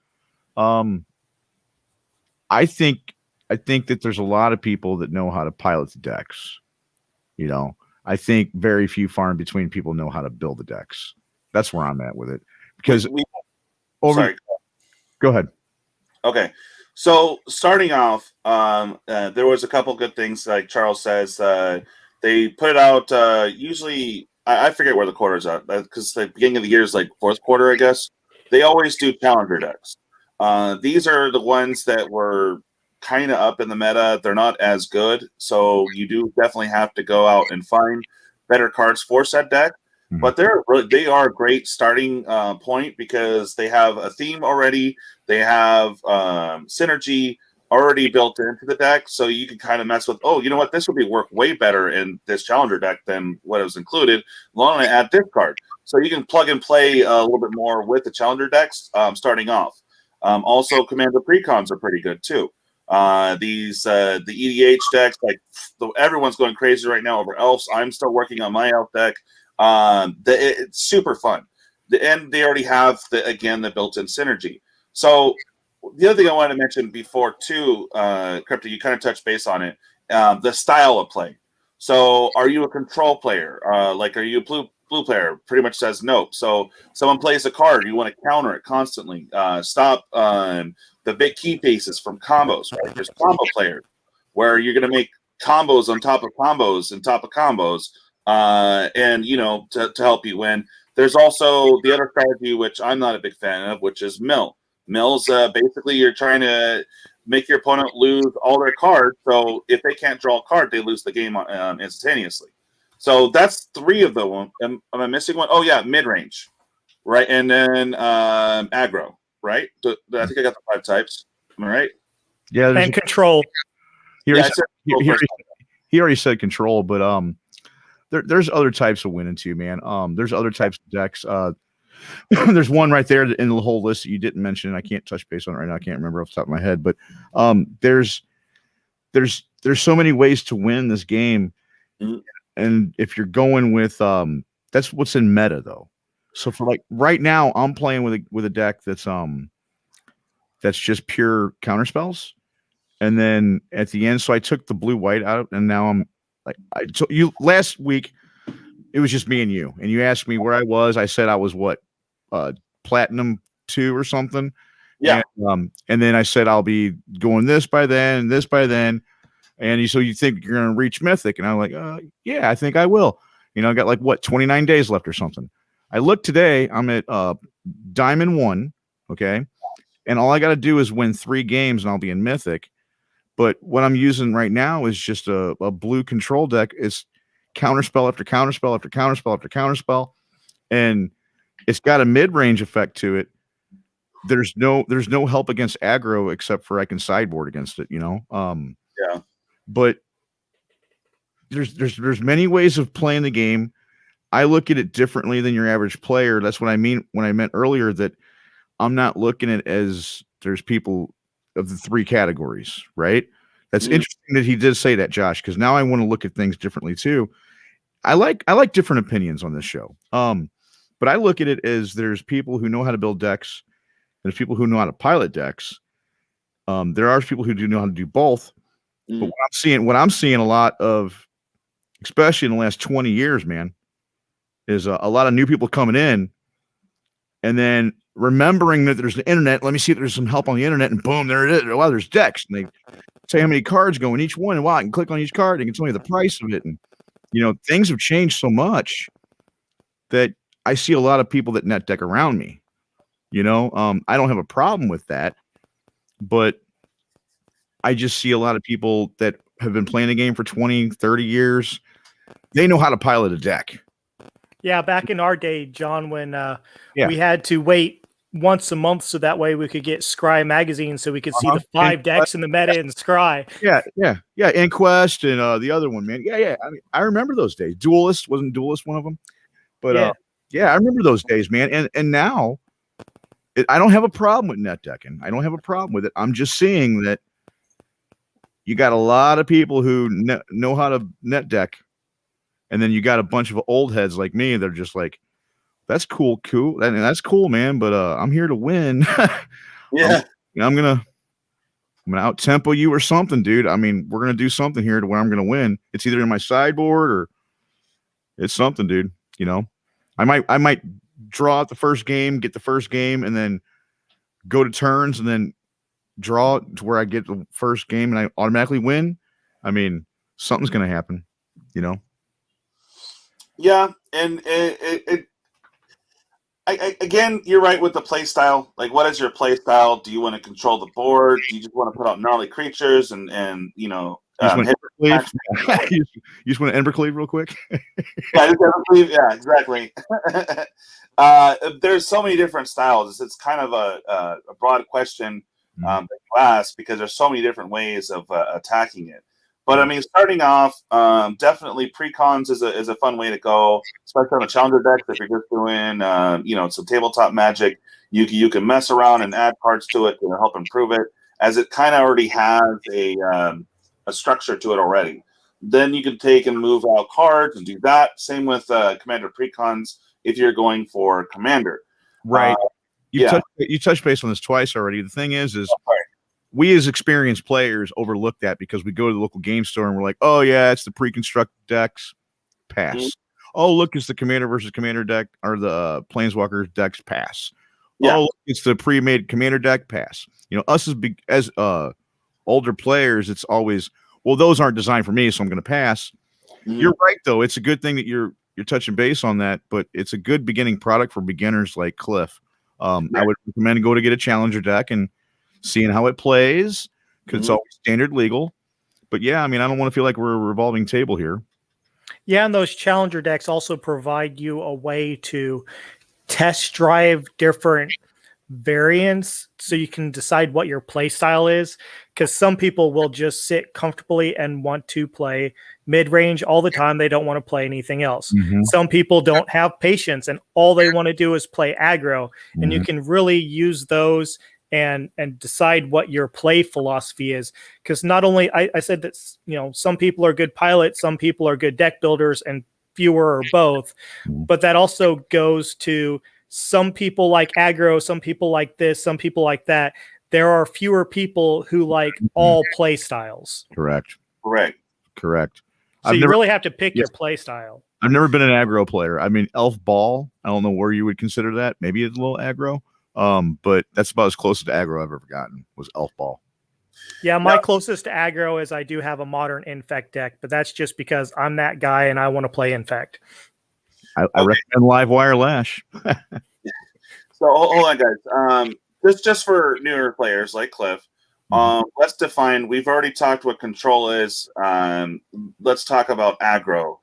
I think that there's a lot of people that know how to pilot the decks. I think very few far in between people know how to build the decks. That's where I'm at with it. Because sorry. Go ahead. Okay. So starting off, there was a couple good things, like Charles says. They put it out usually. I forget where the quarters are, because the beginning of the year is like fourth quarter, I guess. They always do challenger decks. These are the ones that were kind of up in the meta. They're not as good, so you do definitely have to go out and find better cards for said deck. Mhm. But they are a great starting point, because they have a theme already. They have synergy already built into the deck, so you can kind of mess with, oh, you know what, this would be work way better in this challenger deck than what was included. Long as I add this card, so you can plug and play a little bit more with the challenger decks starting off. Also, Commander precons are pretty good too. The EDH decks, like everyone's going crazy right now over elves. I'm still working on my elf deck. It's super fun, and they already have the built-in synergy. So the other thing I wanted to mention before too, Crypto, you kind of touched base on it, the style of play. So are you a control player? Like, are you a blue player? Pretty much says no. So someone plays a card, you want to counter it constantly. Stop the big key pieces from combos, right? There's combo players where you're going to make combos on top of combos and top of combos, and to help you win. There's also the other strategy, which I'm not a big fan of, which is mill. Mills, basically, you're trying to make your opponent lose all their cards. So if they can't draw a card, they lose the game instantaneously. So that's three of them. Am I missing one? Oh, yeah, mid-range, right? And then aggro, right? I think I got the 5 types. Am I right? Yeah. And control. He already said control, but there's other types of winning too, man. There's other types of decks. There's one right there in the whole list that you didn't mention. I can't touch base on it right now. I can't remember off the top of my head, but there's so many ways to win this game. Mm-hmm. And if you're going with that's what's in meta though. So for like right now, I'm playing with a deck that's just pure counter spells. And then at the end, so I took the blue white out, and now I'm like, last week it was just me and you asked me where I was. I said I was platinum 2 or something. Yeah. And then I said I'll be going this by then. And so you think you're going to reach mythic? And I'm like, yeah, I think I will. I got 29 days left or something. I looked today. I'm at diamond 1. Okay. And all I got to do is win 3 games and I'll be in mythic. But what I'm using right now is just a blue control deck. It's counterspell after counterspell after counterspell after counterspell. And it's got a mid-range effect to it. There's no help against aggro except for I can sideboard against it, Yeah. But there's many ways of playing the game. I look at it differently than your average player. That's what I mean when I meant earlier that I'm not looking at it as there's people of the 3 categories, right? That's interesting that he did say that, Josh, because now I want to look at things differently too. I like different opinions on this show. But I look at it as there's people who know how to build decks, and there's people who know how to pilot decks. There are people who do know how to do both. But what I'm seeing a lot of, especially in the last 20 years, man, is a lot of new people coming in, and then remembering that there's the internet. Let me see if there's some help on the internet, and boom, there it is. Wow, there's decks, and they say how many cards go in each one, and wow, I can click on each card, and it can tell me the price of it, and things have changed so much that I see a lot of people that net deck around me. I don't have a problem with that, but I just see a lot of people that have been playing the game for 20, 30 years. They know how to pilot a deck. Yeah, back in our day, John, when we had to wait once a month so that way we could get Scry magazine so we could see the 5 decks in the meta in Scry. Yeah. Inquest and the other one, man. Yeah. I mean, I remember those days. Duelist, wasn't Duelist one of them? But I remember those days, man. And now I don't have a problem with net decking. I don't have a problem with it. I'm just seeing that you got a lot of people who know how to net deck, and then you got a bunch of old heads like me. They're just like, that's cool, and that's cool, man. But I'm here to win. Yeah. I'm gonna out tempo you or something, dude. I mean, we're gonna do something here to where I'm gonna win. It's either in my sideboard or it's something, dude. You know, I might draw out the first game, get the first game, and then go to turns, and then draw to where I get the first game and I automatically win. I mean, something's gonna happen, you know. Yeah, and again, you're right with the play style. Like, what is your play style? Do you want to control the board? Do you just want to put out gnarly creatures and you know? You just want to Embercleave real quick? Yeah, Embercleave. Yeah, exactly. There's so many different styles. It's kind of a broad question that you ask because there's so many different ways of attacking it. But I mean, starting off, definitely precons is a fun way to go, especially on the challenger decks. If you're just doing, you know, some tabletop Magic, you can mess around and add cards to it to help improve it, as it kind of already has a structure to it already. Then you can take and move out cards and do that. Same with Commander precons if you're going for Commander. Right. You touched base on this twice already. The thing is we as experienced players overlook that because we go to the local game store and we're like, oh yeah, it's the pre-constructed decks, pass. Mm-hmm. Oh, look, it's the Commander versus Commander deck or the Planeswalker decks, pass. Yeah. Oh, look, it's the pre-made Commander deck, pass. You know, us as older players, it's always, well, those aren't designed for me, so I'm going to pass. Mm-hmm. You're right, though. It's a good thing that you're touching base on that, but it's a good beginning product for beginners like Cliff. I would recommend to go to get a challenger deck and seeing how it plays, because it's always standard legal. But yeah, I mean, I don't want to feel like we're a revolving table here. Yeah, and those challenger decks also provide you a way to test drive different variants so you can decide what your play style is, because some people will just sit comfortably and want to play mid-range all the time. They don't want to play anything else. Some people don't have patience and all they want to do is play aggro, and you can really use those and decide what your play philosophy is. Because not only I said that, you know, some people are good pilots, some people are good deck builders, and fewer are both. But that also goes to some people like aggro, some people like this, some people like that. There are fewer people who like all play styles. Correct. So you really have to pick your play style. I've never been an aggro player. I mean, Elf Ball, I don't know where you would consider that. Maybe it's a little aggro. But that's about as close to aggro I've ever gotten was Elf Ball. Yeah, my closest to aggro is I do have a modern Infect deck, but that's just because I'm that guy and I want to play Infect. I recommend Livewire Lash. So hold on, guys. This just for newer players like Cliff. Let's define. We've already talked what control is. Let's talk about aggro.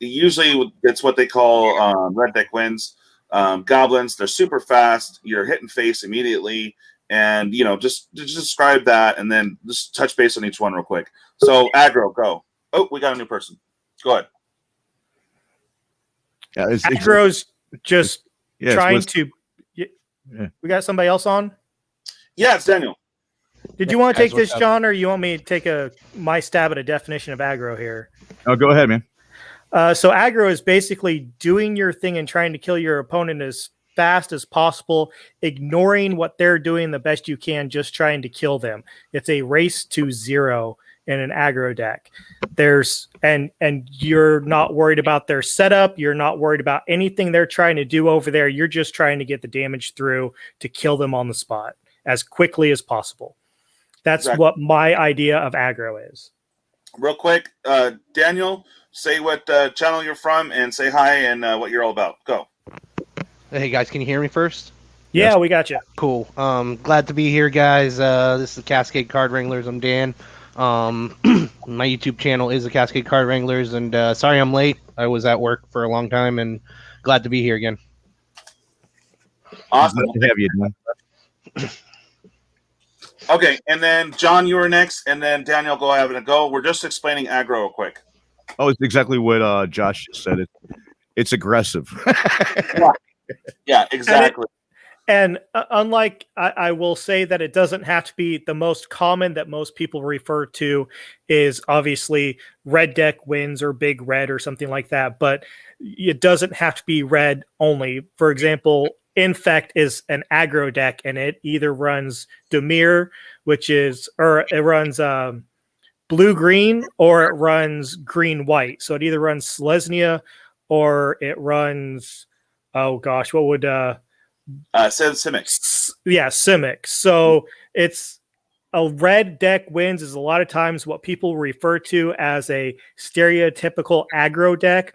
Usually, it's what they call red deck wins. Goblins, they're super fast. You're hitting face immediately, and you know, just describe that, and then just touch base on each one real quick. So aggro, go. Oh, we got a new person. Go ahead. Yeah, aggro's just trying to. We got somebody else on. Yeah, it's Daniel. Did you want to take this, John, or you want me to take my stab at a definition of aggro here? Oh, go ahead, man. So aggro is basically doing your thing and trying to kill your opponent as fast as possible, ignoring what they're doing the best you can, just trying to kill them. It's a race to zero in an aggro deck. And you're not worried about their setup. You're not worried about anything they're trying to do over there. You're just trying to get the damage through to kill them on the spot as quickly as possible. That's what my idea of aggro is. Real quick, Daniel, say what channel you're from and say hi and what you're all about. Go. Hey, guys, can you hear me first? Yeah, Yes. We got you. Cool. Glad to be here, guys. This is the Cascade Card Wranglers. I'm Dan. My YouTube channel is the Cascade Card Wranglers, and sorry I'm late. I was at work for a long time, and glad to be here again. Awesome. Good to have you, man. Okay, and then John, you were next, and then Daniel, go ahead and go. We're just explaining aggro real quick. Oh, it's exactly what Josh just said. It's aggressive. Yeah, exactly. And unlike, I will say that it doesn't have to be the most common that most people refer to is obviously red deck wins or big red or something like that. But it doesn't have to be red only. For example, Infect is an aggro deck, and it either runs Dimir, or it runs blue green, or it runs green white. So it either runs Selesnya or it runs, oh gosh, what would Simic. Yeah, Simic. So it's a red deck wins is a lot of times what people refer to as a stereotypical aggro deck,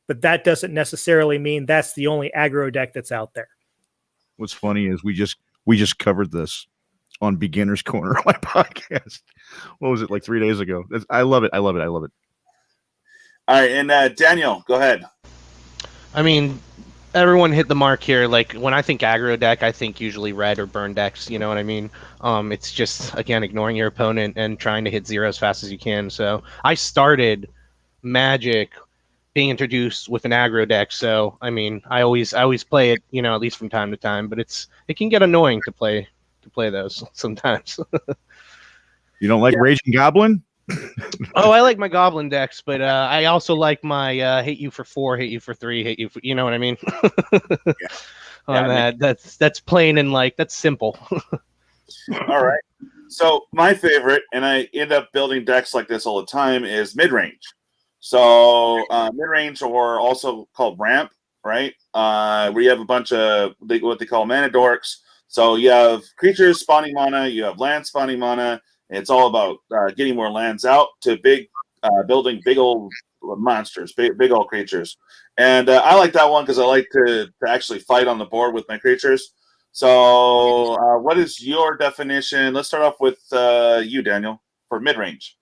but that doesn't necessarily mean that's the only aggro deck that's out there. What's funny is we just covered this on Beginner's Corner, my podcast. What was it, like 3 days ago? I love it. I love it. I love it. All right, and Daniel, go ahead. I mean, everyone hit the mark here. Like, when I think aggro deck, I think usually red or burn decks. You know what I mean? It's just, again, ignoring your opponent and trying to hit 0 as fast as you can. So I started Magic being introduced with an aggro deck. So I mean, I always play it, you know, at least from time to time. But it can get annoying to play those sometimes. You don't like Raging Goblin? Oh, I like my goblin decks, but I also like my hate you for 4, hate you for 3, hate you for, you know what I mean? That's plain and like, that's simple. All right. So my favorite, and I end up building decks like this all the time, is mid-range. So mid-range, or also called ramp, right? Where you have a bunch of what they call mana dorks. So you have creatures spawning mana, you have land spawning mana. It's all about getting more lands out to building big old monsters, big old creatures. And I like that one because I like to actually fight on the board with my creatures. So what is your definition? Let's start off with you, Daniel, for mid-range.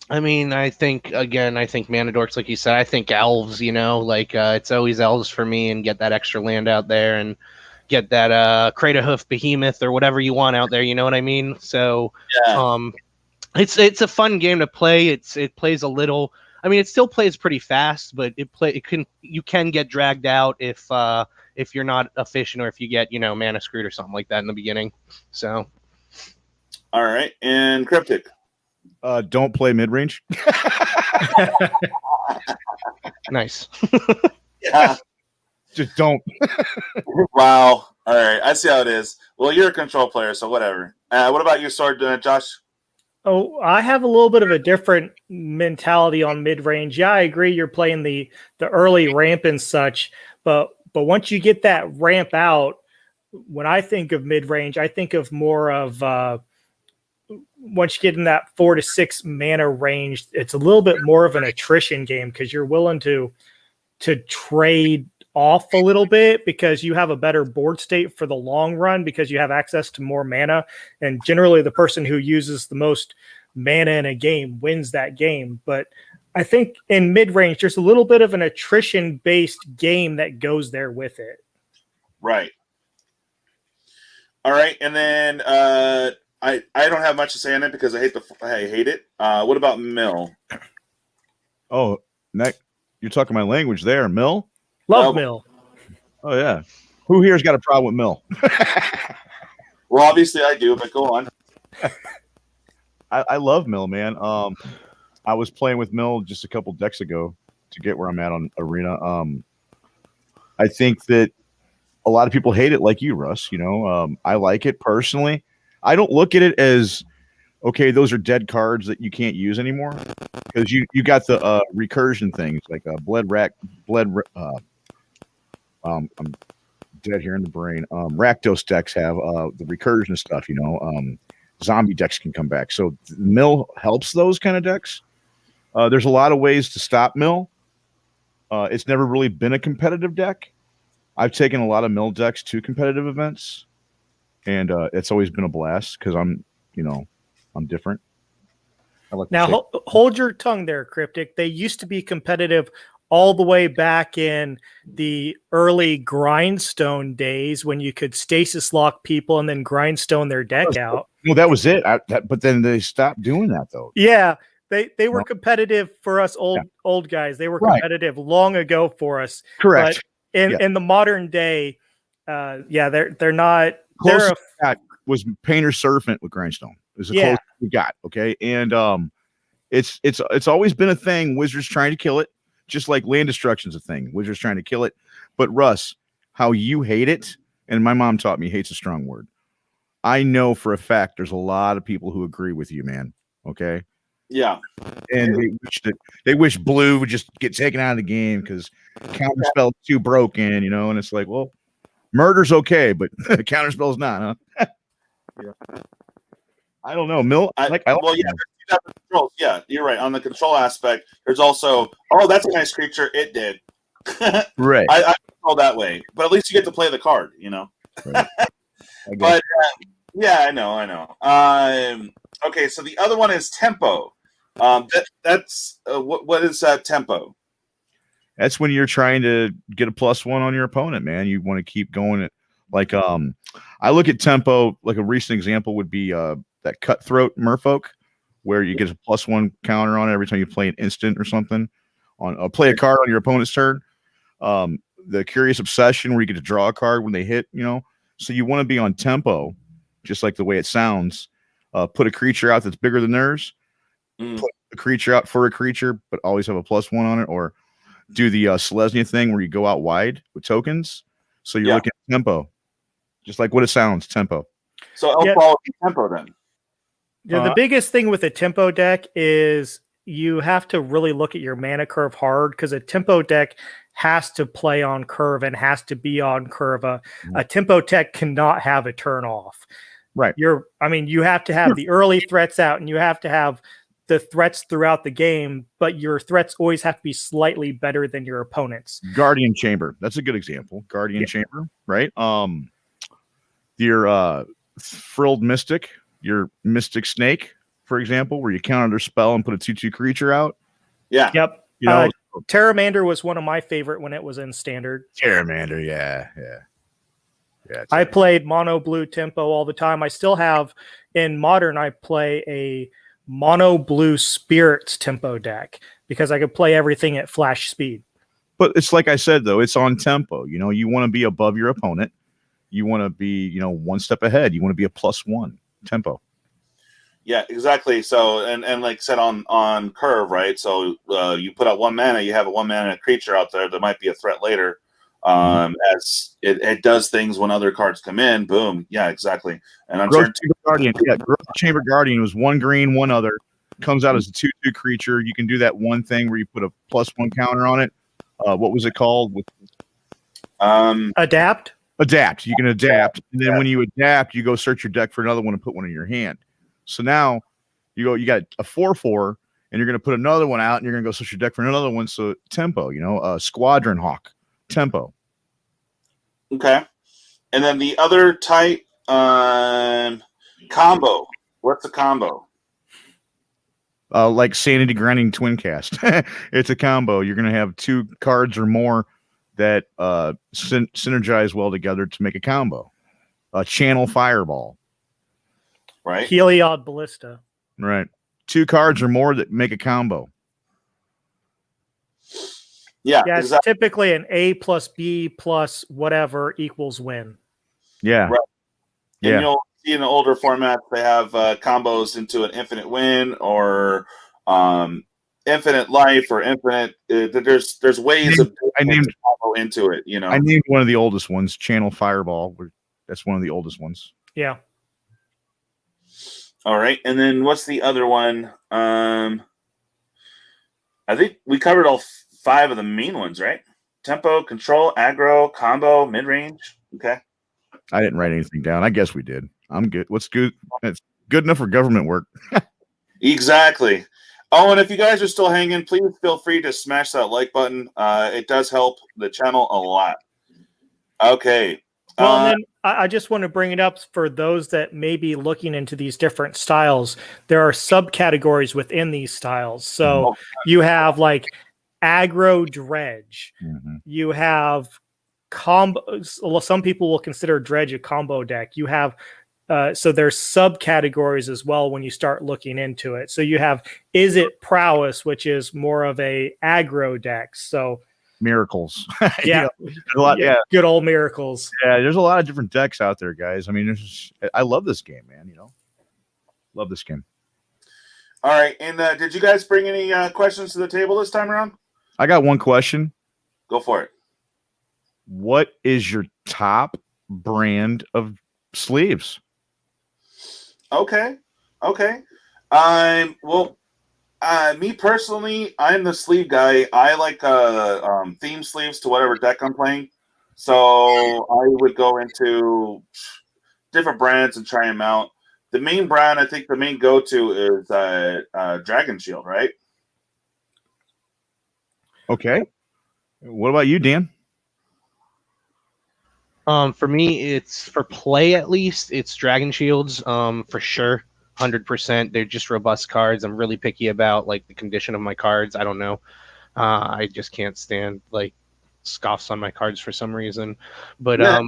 I mean, I think mana dorks, like you said. I think elves, you know, like it's always elves for me, and get that extra land out there and get that Craterhoof Behemoth or whatever you want out there, you know what I mean? So Yeah. It's a fun game to play. It plays a little, I mean, it still plays pretty fast, but you can get dragged out if you're not efficient, or if you get, you know, mana screwed or something like that in the beginning. So all right. And Cryptic. Don't play mid-range. Nice. Yeah. Just don't. Wow. All right. I see how it is. Well, you're a control player, so whatever. What about you, Sword, Josh? Oh, I have a little bit of a different mentality on mid-range. Yeah, I agree. You're playing the early ramp and such, but once you get that ramp out, when I think of mid-range, I think of more of once you get in that 4 to 6 mana range, it's a little bit more of an attrition game because you're willing to trade off a little bit because you have a better board state for the long run because you have access to more mana, and generally the person who uses the most mana in a game wins that game. But I think in mid-range there's a little bit of an attrition based game that goes there with it. Right. All right, and then I don't have much to say on it because I hate it. What about Mill? Oh, Nick, you're talking my language there, Mill. Love Mill. Oh yeah. Who here's got a problem with Mill? Well, obviously I do, but go on. I love Mill, man. I was playing with Mill just a couple decks ago to get where I'm at on Arena. I think that a lot of people hate it like you, Russ. You know, I like it personally. I don't look at it as, okay, those are dead cards that you can't use anymore, because you got the recursion things like I'm dead here in the brain. Rakdos decks have the recursion stuff, you know. Zombie decks can come back. So Mill helps those kind of decks. There's a lot of ways to stop Mill. It's never really been a competitive deck. I've taken a lot of Mill decks to competitive events, and it's always been a blast because I'm different. Now, hold your tongue there, Cryptic. They used to be competitive all the way back in the early grindstone days when you could stasis lock people and then grindstone their deck out. No, that was it. But then they stopped doing that, though. Yeah, they were competitive for us old guys. They were competitive long ago for us. Correct. But in the modern day, Yeah, they're not. They're Closest we got was Painter Serpent with Grindstone. Is the closest we got. Okay, and it's always been a thing. Wizards trying to kill it, just like land destruction's a thing. Wizards trying to kill it. But Russ, how you hate it, and my mom taught me hate's a strong word. I know for a fact there's a lot of people who agree with you, man. Okay. Yeah. And they wish blue would just get taken out of the game because counterspell's too broken, you know, and it's like, well, murder's okay, but counterspell's not, huh? Yeah. I don't know. Controls. Yeah, you're right. On the control aspect, there's also, that's a nice creature. It did. Right. I control that way, but at least you get to play the card, you know. Right. But yeah, I know. Okay, so the other one is tempo. That's what is tempo? That's when you're trying to get a +1 on your opponent, man. You want to keep going it. Like I look at tempo, like a recent example would be that Cutthroat Merfolk, where you get a +1 counter on it every time you play an instant or something. Play a card on your opponent's turn. The Curious Obsession, where you get to draw a card when they hit, you know. So you want to be on tempo, just like the way it sounds. Put a creature out that's bigger than theirs. Put a creature out for a creature, but always have a +1 on it. Or do the Selesnya thing where you go out wide with tokens. So you're looking at tempo, just like what it sounds, tempo. So Elfball is tempo then. Yeah, the biggest thing with a tempo deck is you have to really look at your mana curve hard, because a tempo deck has to play on curve and has to be on curve. A tempo deck cannot have a turn off. Right. You have to have the early threats out, and you have to have the threats throughout the game, but your threats always have to be slightly better than your opponent's. Guardian Chamber. That's a good example. Guardian Chamber, right? Your Frilled Mystic, your Mystic Snake, for example, where you counter their spell and put a 2/2 creature out. Yeah. Yep. You know, Terramander was one of my favorite when it was in Standard. Terramander, yeah. I played mono blue tempo all the time. I still have in Modern. I play a mono blue Spirits tempo deck because I could play everything at flash speed. But it's like I said, though, it's on tempo. You know, you want to be above your opponent. You want to be, you know, one step ahead. You want to be a +1 tempo. Yeah, exactly. So, and like I said, on curve, right? So you put out 1 mana, you have a 1 mana creature out there that might be a threat later. As it does things when other cards come in. Boom. Yeah, exactly. And on turn 2, Guardian. Yeah, Growth Chamber Guardian was 1 green, 1 other. Comes out as a 2/2 creature. You can do that one thing where you put a +1 counter on it. What was it called? Adapt. Adapt. You can adapt, and then when you adapt, you go search your deck for another one and put one in your hand. So now you got a 4/4, and you're going to put another one out, and you're going to go search your deck for another one. So tempo, you know, Squadron Hawk tempo. Okay, and then the other type combo. What's a combo? Like Sanity Grinding Twin Cast. It's a combo. You're going to have 2 cards or more that synergize well together to make a combo. Channel Fireball. Right. Heliod Ballista. Right. 2 cards or more that make a combo. Yeah, it's typically an A plus B plus whatever equals win. Yeah. Right. And you'll see in the older formats they have combos into an infinite win or infinite life or infinite. There's ways of combo into it. You know, I named one of the oldest ones, Channel Fireball. That's one of the oldest ones. Yeah. All right, and then what's the other one? I think we covered all 5 of the main ones, right? Tempo, control, aggro, combo, mid-range. Okay. I didn't write anything down. I guess we did. I'm good. What's good? It's good enough for government work. Exactly. Oh, and if you guys are still hanging, please feel free to smash that like button. It does help the channel a lot. Okay. Well, then I just want to bring it up for those that may be looking into these different styles. There are subcategories within these styles. So you have like aggro dredge. You have combos. Well, some people will consider dredge a combo deck. You have so there's subcategories as well when you start looking into it. So you have Is It Prowess, which is more of a aggro deck. So miracles. Yeah, a lot. Yeah, good old miracles. yeah. There's a lot of different decks out there, guys. I mean, I love this game, man. Love this game. All right, and did you guys bring any questions to the table this time around? I got one question. Go for it. What is your top brand of sleeves? Okay. Me personally, I'm the sleeve guy. I like theme sleeves to whatever deck I'm playing. So I would go into different brands and try them out. The main brand, I think the main go-to is Dragon Shield, right? Okay. What about you, Dan? For me, it's for play at least. It's Dragon Shields, for sure, 100%. They're just robust cards. I'm really picky about like the condition of my cards. I don't know. I just can't stand like scoffs on my cards for some reason. But Yeah.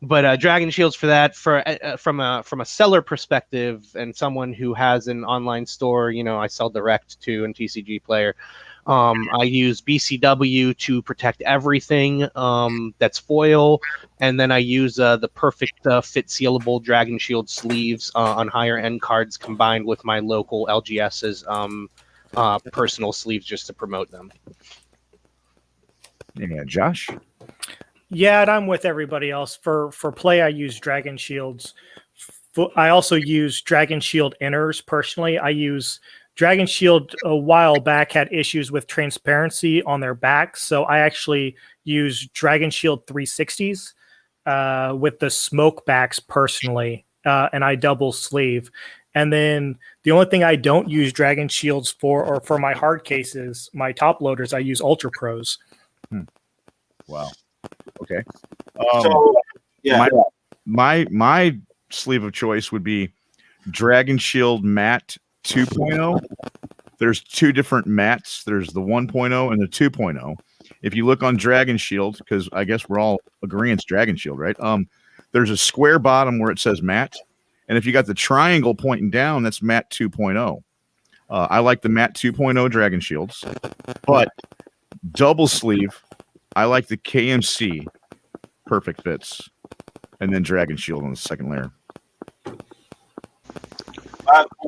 but Dragon Shields for that. For from a seller perspective and someone who has an online store, I sell direct to an TCG player. I use BCW to protect everything that's foil, and then I use the perfect fit sealable Dragon Shield sleeves on higher end cards combined with my local LGS's personal sleeves just to promote them. Yeah, Josh. Yeah, and I'm with everybody else. For play, I use Dragon Shields. I also use Dragon Shield inners personally. I use Dragon Shield a while back had issues with transparency on their backs, so I actually use Dragon Shield 360s with the smoke backs personally, and I double sleeve. And then the only thing I don't use Dragon Shields for, or for my hard cases, my top loaders, I use Ultra Pros. Wow. Okay. So, yeah. My sleeve of choice would be Dragon Shield Matte 2.0. There's two different mats. There's the 1.0 and the 2.0. If you look on Dragon Shield, because I guess we're all agreeing it's Dragon Shield, right? There's a square bottom where it says matte, and if you got the triangle pointing down, that's matte 2.0. I like the matte 2.0 Dragon Shields, but double sleeve, I like the KMC perfect fits, and then Dragon Shield on the second layer.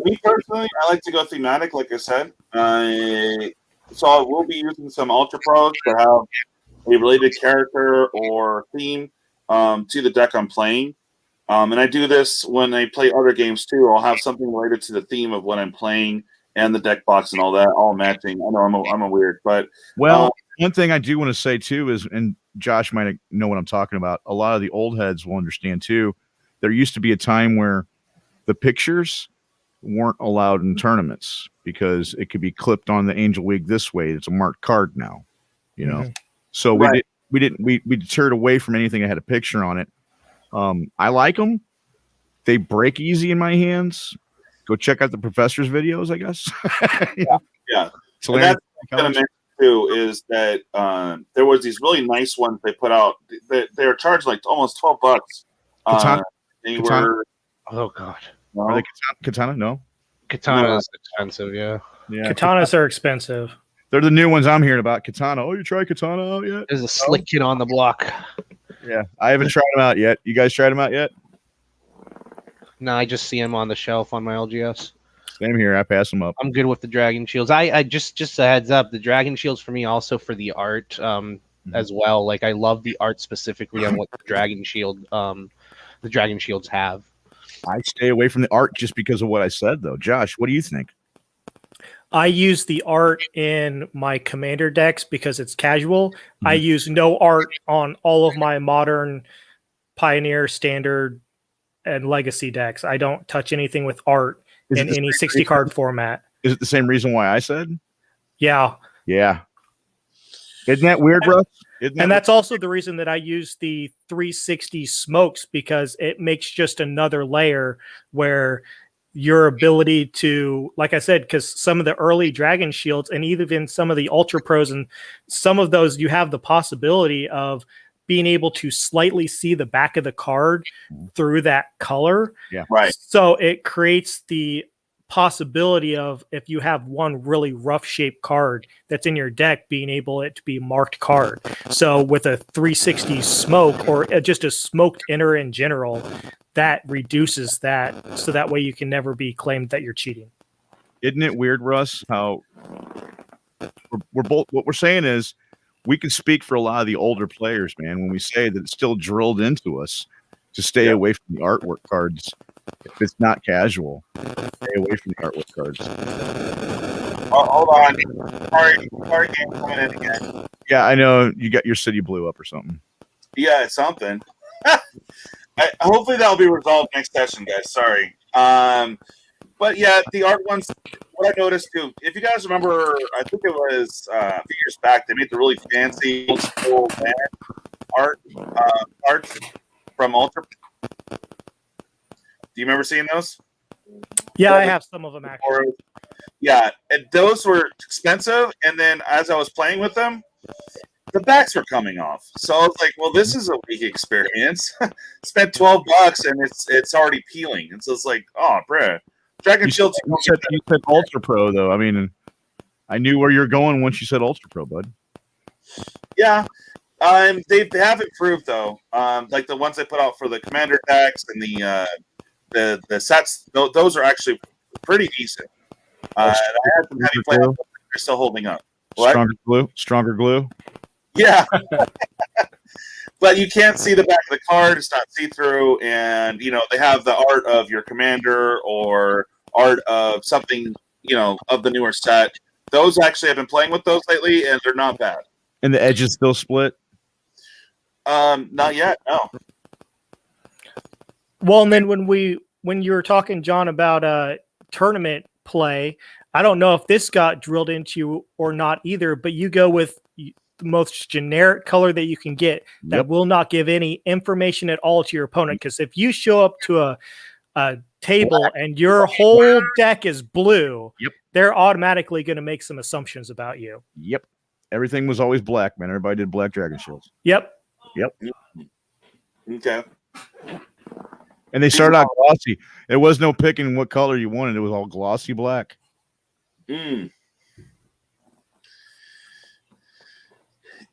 Me personally, I like to go thematic, like I said. So I will be using some Ultra Pros that have a related character or theme to the deck I'm playing. And I do this when I play other games too. I'll have something related to the theme of what I'm playing and the deck box and all that, all matching. I know I'm a weird, but one thing I do want to say too is, and Josh might know what I'm talking about. A lot of the old heads will understand too. There used to be a time where the pictures weren't allowed in tournaments because it could be clipped on the Angel Wing this way. It's a marked card now, So we deterred away from anything that had a picture on it. I like them. They break easy in my hands. Go check out the professor's videos, I guess. Yeah. So that's going to mention too is that there was these really nice ones they put out. They were charged like almost $12. Katana? Oh God. No. Are they Katana? No. Katana is expensive, yeah. Katanas are expensive. They're the new ones I'm hearing about. Katana. Oh, you tried Katana out yet? There's a slick kid on the block. Yeah, I haven't tried them out yet. You guys tried them out yet? No, I just see him on the shelf on my LGS. Same here. I pass them up. I'm good with the Dragon Shields. I just a heads up, the Dragon Shields for me also for the art as well. Like I love the art specifically on what the Dragon Shields have. I stay away from the art just because of what I said, though. Josh, what do you think? I use the art in my commander decks because it's casual. I use no art on all of my modern, Pioneer, Standard, and Legacy decks. I don't touch anything with art in any 60 card format. Is it the same reason why I said? Yeah. Yeah. Isn't that weird, bro? And that's also the reason that I use the 360 smokes, because it makes just another layer where your ability to, like I said, because some of the early Dragon Shields and even some of the Ultra Pros and some of those, you have the possibility of being able to slightly see the back of the card through that color. Yeah. Right. So it creates the possibility of, if you have one really rough shaped card that's in your deck, being able it to be marked card. So with a 360 smoke, or just a smoked enter in general, that reduces that, so that way you can never be claimed that you're cheating. Isn't it weird, Russ, how we're both, what we're saying is we can speak for a lot of the older players, man, when we say that it's still drilled into us to stay away from the artwork cards. If it's not casual, stay away from the artwork cards. Oh, hold on. Sorry, game coming in again. Yeah, I know you got your city blew up or something. Yeah, it's something. Hopefully that'll be resolved next session, guys. Sorry. But yeah, the art ones. What I noticed too, if you guys remember, I think it was a few years back, they made the really fancy old school art from Ultra. Do you remember seeing those? Yeah, I have some of them actually. Yeah, and those were expensive. And then as I was playing with them, the backs were coming off. So I was like, well, this is a weak experience. Spent $12 and it's already peeling. And so it's like, oh, bruh. Dragon Shield. You said Ultra Pro, though. I mean, I knew where you're going once you said Ultra Pro, bud. Yeah. They have improved, though. Like the ones they put out for the Commander decks and the sets, those are actually pretty decent. I had some heavy play, they're still holding up. What? Stronger glue. Yeah. But you can't see the back of the card. It's not see-through. And, they have the art of your commander or art of something, of the newer set. Those actually, I've been playing with those lately, and they're not bad. And the edges still split? Not yet, no. Well, and then when you were talking, John, about tournament play, I don't know if this got drilled into you or not either, but you go with the most generic color that you can get that will not give any information at all to your opponent. Because if you show up to a table and your whole deck is blue, they're automatically going to make some assumptions about you. Yep. Everything was always black, man. Everybody did black dragon shields. Yep. Okay. And they started out glossy. There was no picking what color you wanted. It was all glossy black.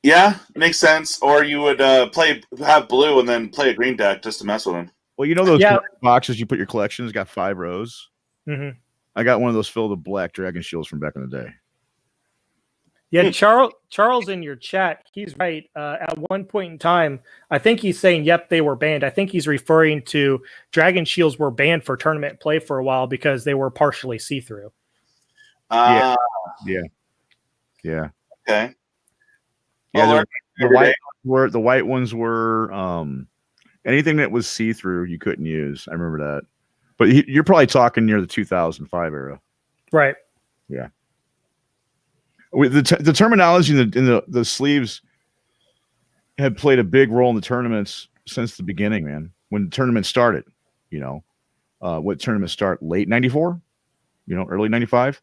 Yeah, makes sense. Or you would have blue and then play a green deck just to mess with them. Well, those boxes you put your collection, it's got 5 rows. Mm-hmm. I got one of those filled with black dragon shields from back in the day. Yeah, Charles in your chat, he's right. At one point in time, I think he's saying, yep, they were banned. I think he's referring to dragon shields were banned for tournament play for a while because they were partially see-through. Yeah. Okay. Yeah, Well, the white ones were anything that was see-through you couldn't use. I remember that. But you're probably talking near the 2005 era. Right. Yeah. With the terminology in the sleeves had played a big role in the tournaments since the beginning, man. When the tournament started, what tournament start? Late 94, early 95.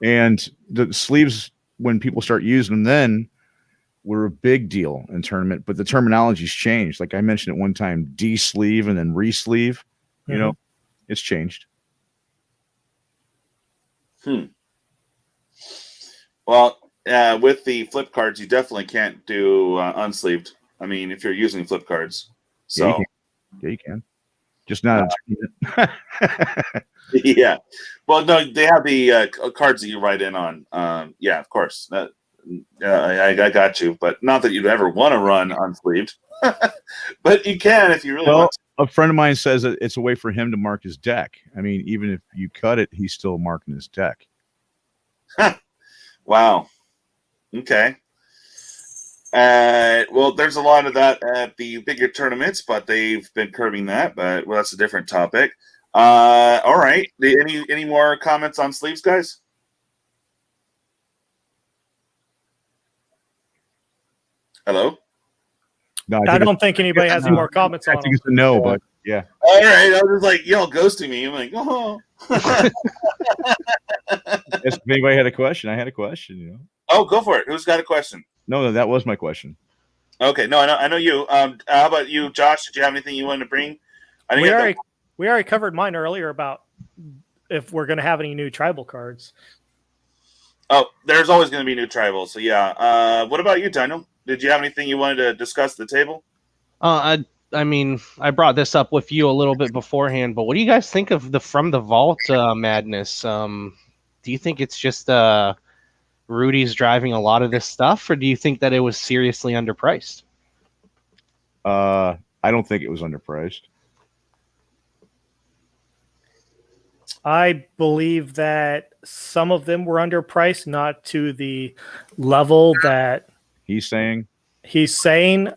And the sleeves, when people start using them then, were a big deal in tournament, but the terminology's changed. Like I mentioned at one time, D-sleeve and then re-sleeve, it's changed. Well, with the flip cards, you definitely can't do unsleeved. I mean, if you're using flip cards. So yeah, you can. Just not yeah. Well, no, they have the cards that you write in on. Yeah, of course. I got you, but not that you'd ever want to run unsleeved. But you can if you really want to. A friend of mine says that it's a way for him to mark his deck. I mean, even if you cut it, he's still marking his deck. Wow. Okay. Well, there's a lot of that at the bigger tournaments, but they've been curbing that. But that's a different topic. All right. Any more comments on sleeves, guys? Hello. No, I don't think anybody has any more comments on I think it's a no, but yeah. All right. I was just like, y'all ghosting me. I'm like, oh. If anybody had a question, I had a question. Oh, go for it. Who's got a question? No, that was my question. Okay. No, I know you. How about you, Josh? Did you have anything you wanted to bring? We already covered mine earlier about if we're going to have any new tribal cards. Oh, there's always going to be new tribals. So yeah. What about you, Daniel? Did you have anything you wanted to discuss at the table? I mean, I brought this up with you a little bit beforehand, but what do you guys think of the From the Vault madness? Do you think it's just Rudy's driving a lot of this stuff, or do you think that it was seriously underpriced? I don't think it was underpriced. I believe that some of them were underpriced, not to the level that He's saying.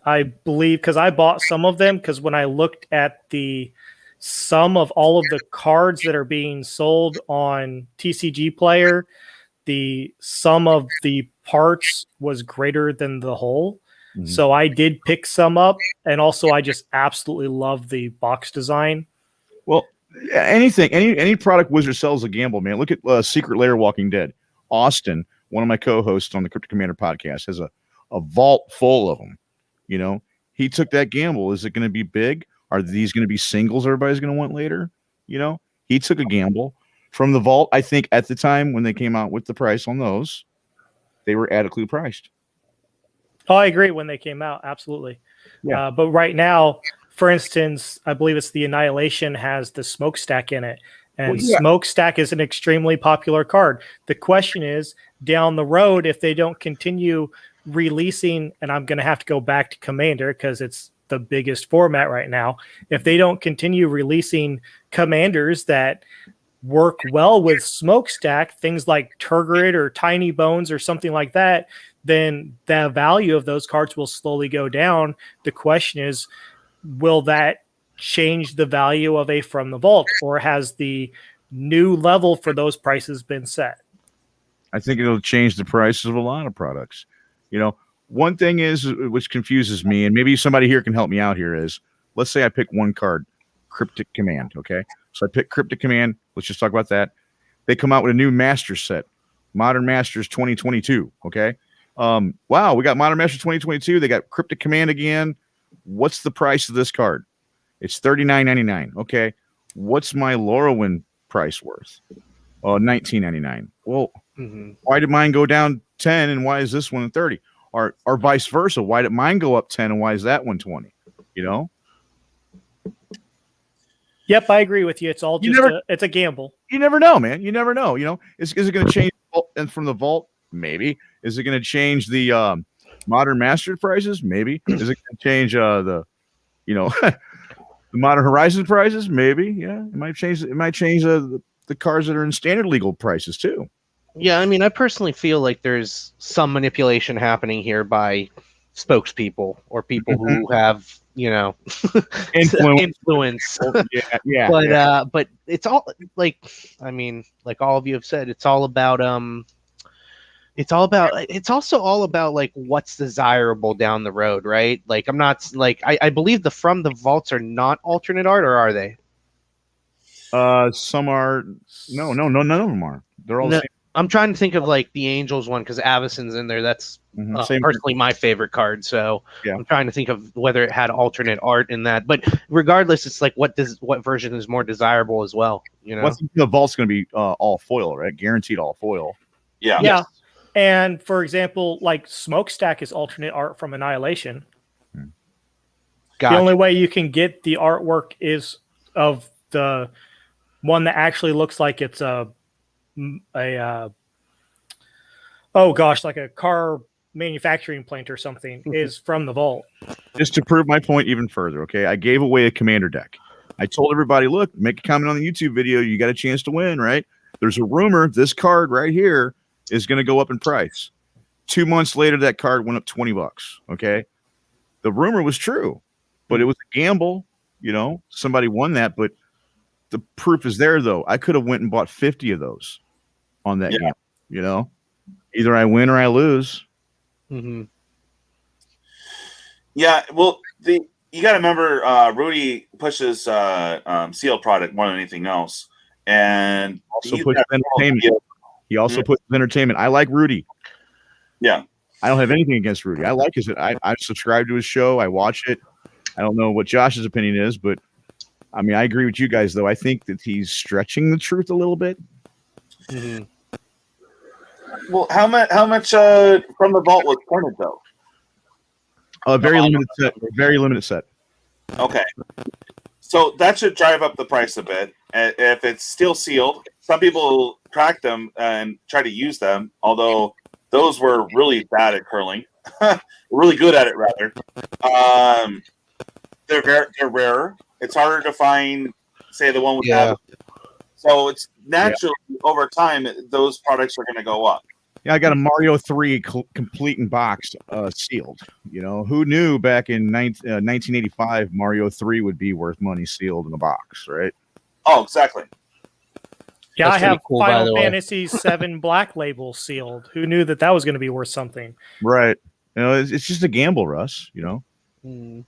I believe, because I bought some of them, because when I looked at the sum of all of the cards that are being sold on TCG Player, the sum of the parts was greater than the whole. Mhm. So I did pick some up, and also I just absolutely love the box design. Well, any product Wizard sells a gamble, man. Look at Secret Lair Walking Dead. Austin, one of my co-hosts on the Cryptic Comander podcast, has a vault full of them. You know, he took that gamble. Is it going to be big? Are these going to be singles everybody's going to want later? You know, he took a gamble. From the vault, I think at the time when they came out with the price on those, they were adequately priced. Oh, I agree when they came out. Absolutely. Yeah. But right now, for instance, I believe it's the Annihilation has the Smokestack in it. And Well, yeah. Smokestack is an extremely popular card. The question is, down the road, if they don't continue releasing, and I'm going to have to go back to Commander because it's the biggest format right now. If they don't continue releasing commanders that work well with Smokestack, things like Turgid or Tiny Bones or something like that, then the value of those cards will slowly go down. The question is, will that change the value of a From the Vault, or has the new level for those prices been set? I think it'll change the prices of a lot of products. You know, one thing is, which confuses me, and maybe somebody here can help me out here, is let's say I pick one card, Cryptic Command, okay? So I pick Cryptic Command. Let's just talk about that. They come out with a new Master set, Modern Masters 2022, okay? Wow, we got Modern Masters 2022. They got Cryptic Command again. What's the price of this card? It's $39.99. Okay. What's my Lorwyn price worth? $19.99. Well, why did mine go down 10 and why is this one 30? Or vice versa? Why did mine go up 10 and why is that one 20? You know? Yep, I agree with you. It's all just it's a gamble. You never know, man. You never know. You know, is it going to change and from the vault? Maybe. Is it going to change the Modern Master prices? Maybe. Is it going to change the Modern Horizons prices? Maybe. Yeah, it might change. It might change the cards that are in standard legal prices too. Yeah, I mean, I personally feel like there's some manipulation happening here by spokespeople or people who have, influence. Yeah. But it's all like, I mean, like all of you have said, it's all about it's also all about like what's desirable down the road, right? Like I'm not like I believe the From the Vaults are not alternate art, or are they? Some are no, none of them are. They're all the same. I'm trying to think of like the Angels one because Avison's in there. That's personally my favorite card. So yeah. I'm trying to think of whether it had alternate art in that. But regardless, it's like what version is more desirable as well. You know, well, I think the vault's going to be all foil, right? Guaranteed all foil. Yeah. Yeah. Yes. And for example, like Smokestack is alternate art from Annihilation. Gotcha. The only way you can get the artwork is of the one that actually looks like it's like a car manufacturing plant or something is from the vault. Just to prove my point even further, okay, I gave away a commander deck. I told everybody, look, make a comment on the YouTube video. You got a chance to win, right? There's a rumor this card right here is going to go up in price. 2 months later, that card went up $20. Okay. The rumor was true, but it was a gamble. Somebody won that, but the proof is there though. I could have went and bought 50 of those on that game. Either I win or I lose. Mm-hmm. Yeah. Well, you got to remember, Rudy pushes sealed product more than anything else. And also pushes entertainment. He also puts entertainment. I like Rudy. Yeah. I don't have anything against Rudy. I like his. I subscribe to his show. I watch it. I don't know what Josh's opinion is, but I mean, I agree with you guys, though. I think that he's stretching the truth a little bit. Mhm. Well, how much from the vault was printed though? Very limited set. Very limited set. Okay, so that should drive up the price a bit. If it's still sealed, some people crack them and try to use them, although those were really bad at curling. Really good at it, rather. They're rarer. It's harder to find, say, the one with that. So it's naturally over time those products are going to go up. Yeah, I got a Mario 3 complete in box, sealed. You know, who knew back in 1985 Mario 3 would be worth money sealed in a box, right? Oh, exactly. Yeah, That's I have cool, by the Final way. Fantasy VII Black Label sealed. Who knew that was going to be worth something? Right. You know, it's just a gamble, Russ. You know. Mm.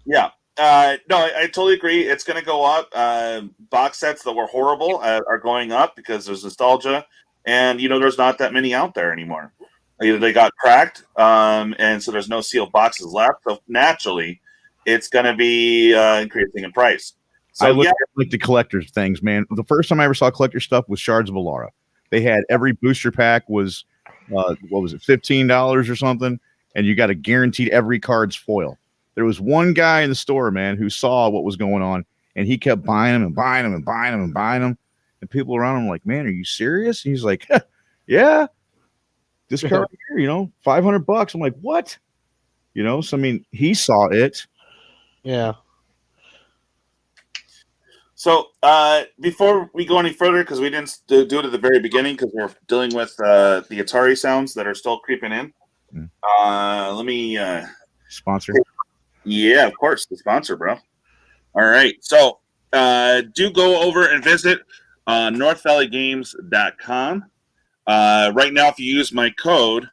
Yeah. No, I totally agree. It's going to go up. Box sets that were horrible are going up because there's nostalgia, and there's not that many out there anymore. Either they got cracked, and so there's no sealed boxes left. So naturally, it's going to be increasing in price. So I look at like the collector's things, man. The first time I ever saw collector stuff was Shards of Alara. They had every booster pack was what was it, $15 or something, and you got a guaranteed every card's foil. There was one guy in the store, man, who saw what was going on, and he kept buying them and buying them and buying them and buying them. And people around him were like, "Man, are you serious?" And he's like, "Yeah, this card here, $500." I'm like, "What?" So I mean, he saw it. Yeah. So before we go any further, because we didn't do it at the very beginning, because we're dealing with the Atari sounds that are still creeping in. Let me sponsor. Yeah, of course, the sponsor, bro. All right, so do go over and visit northvalleygames.com. Right now, if you use my code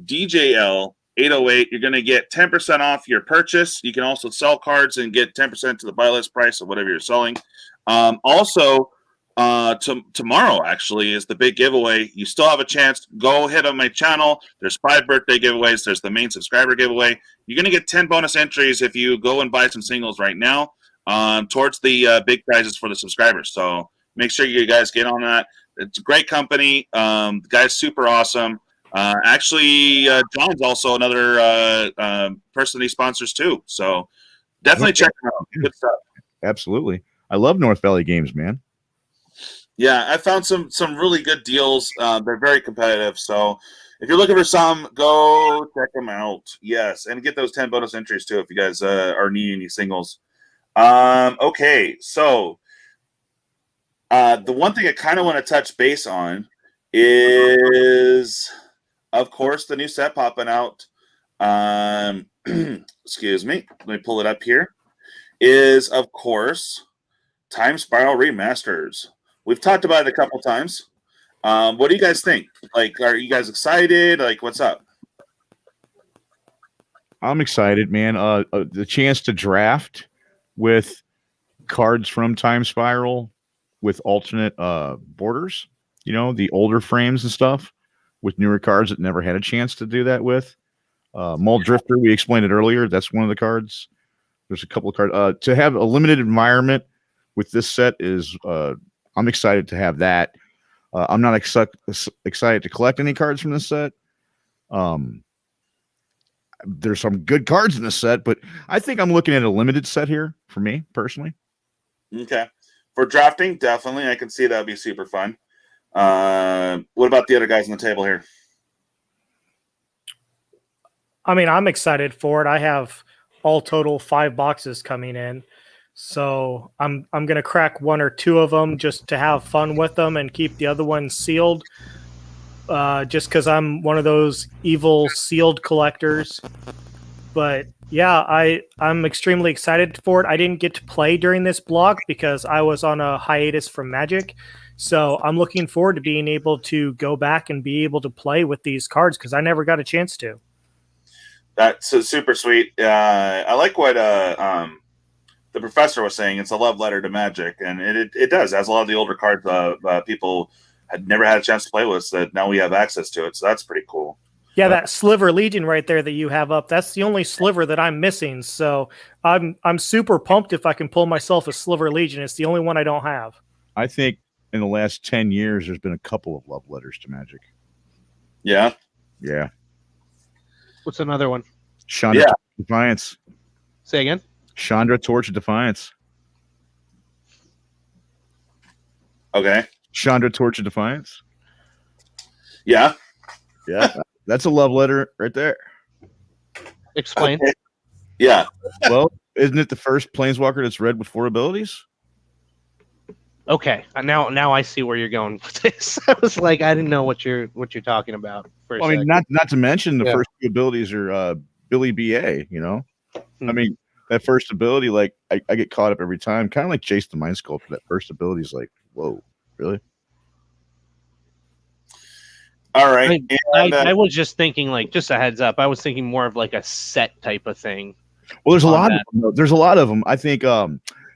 DJL808, you're going to get 10% off your purchase. You can also sell cards and get 10% to the buy list price of whatever you're selling. Also, tomorrow actually is the big giveaway. You still have a chance. Go hit on my channel. There's 5 birthday giveaways. There's the main subscriber giveaway. You're going to get 10 bonus entries if you go and buy some singles right now towards the big prizes for the subscribers. So make sure you guys get on that. It's a great company. The guy's super awesome. Actually, John's also another person he sponsors too. So definitely check him out. Good stuff. Absolutely. I love North Valley Games, man. Yeah, I found some really good deals. They're very competitive. So if you're looking for some, go check them out. Yes, and get those 10 bonus entries too if you guys are needing any singles. Okay, so the one thing I kind of want to touch base on is, of course, the new set popping out. Excuse me. Let me pull it up here. Is, of course, Timespiral Remasters. We've talked about it a couple times. What do you guys think? Like, are you guys excited? Like, what's up? I'm excited, man. The chance to draft with cards from Timespiral with alternate borders, the older frames and stuff with newer cards that never had a chance to do that with. Mull Drifter, we explained it earlier. That's one of the cards. There's a couple of cards. To have a limited environment with this set is, I'm excited to have that. I'm not excited to collect any cards from this set. There's some good cards in this set, but I think I'm looking at a limited set here for me personally. Okay. For drafting, definitely. I can see that would be super fun. What about the other guys on the table here? I mean, I'm excited for it. I have all total 5 boxes coming in. So I'm going to crack 1 or 2 of them just to have fun with them and keep the other ones sealed. Just because I'm one of those evil sealed collectors. But yeah, I'm extremely excited for it. I didn't get to play during this block because I was on a hiatus from Magic. So I'm looking forward to being able to go back and be able to play with these cards because I never got a chance to. That's super sweet. I like what the professor was saying. It's a love letter to Magic, and it does. As a lot of the older cards people had never had a chance to play with, so now we have access to it. So that's pretty cool. Yeah, that Sliver Legion right there that you have up, that's the only sliver that I'm missing. So I'm super pumped if I can pull myself a Sliver Legion. It's the only one I don't have. I think in the last 10 years, there's been a couple of love letters to Magic. Yeah. Yeah. What's another one? Chandra Torch of Defiance. Say again? Chandra Torch of Defiance. Okay. Chandra Torch of Defiance. Yeah. Yeah. That's a love letter right there. Explain. Okay. Yeah. Well, isn't it the first Planeswalker that's red with 4 abilities? Okay, now I see where you're going with this. I was like, I didn't know what you're talking about. Well, I mean, not to mention the first 2 abilities are Billy BA. You know, I mean, that first ability, like I get caught up every time, kind of like Jace the Mind Sculptor. That first ability is like, whoa, really? All right. I was just thinking, like, just a heads up. I was thinking more of like a set type of thing. Well, there's a lot of them. There's a lot of them. I think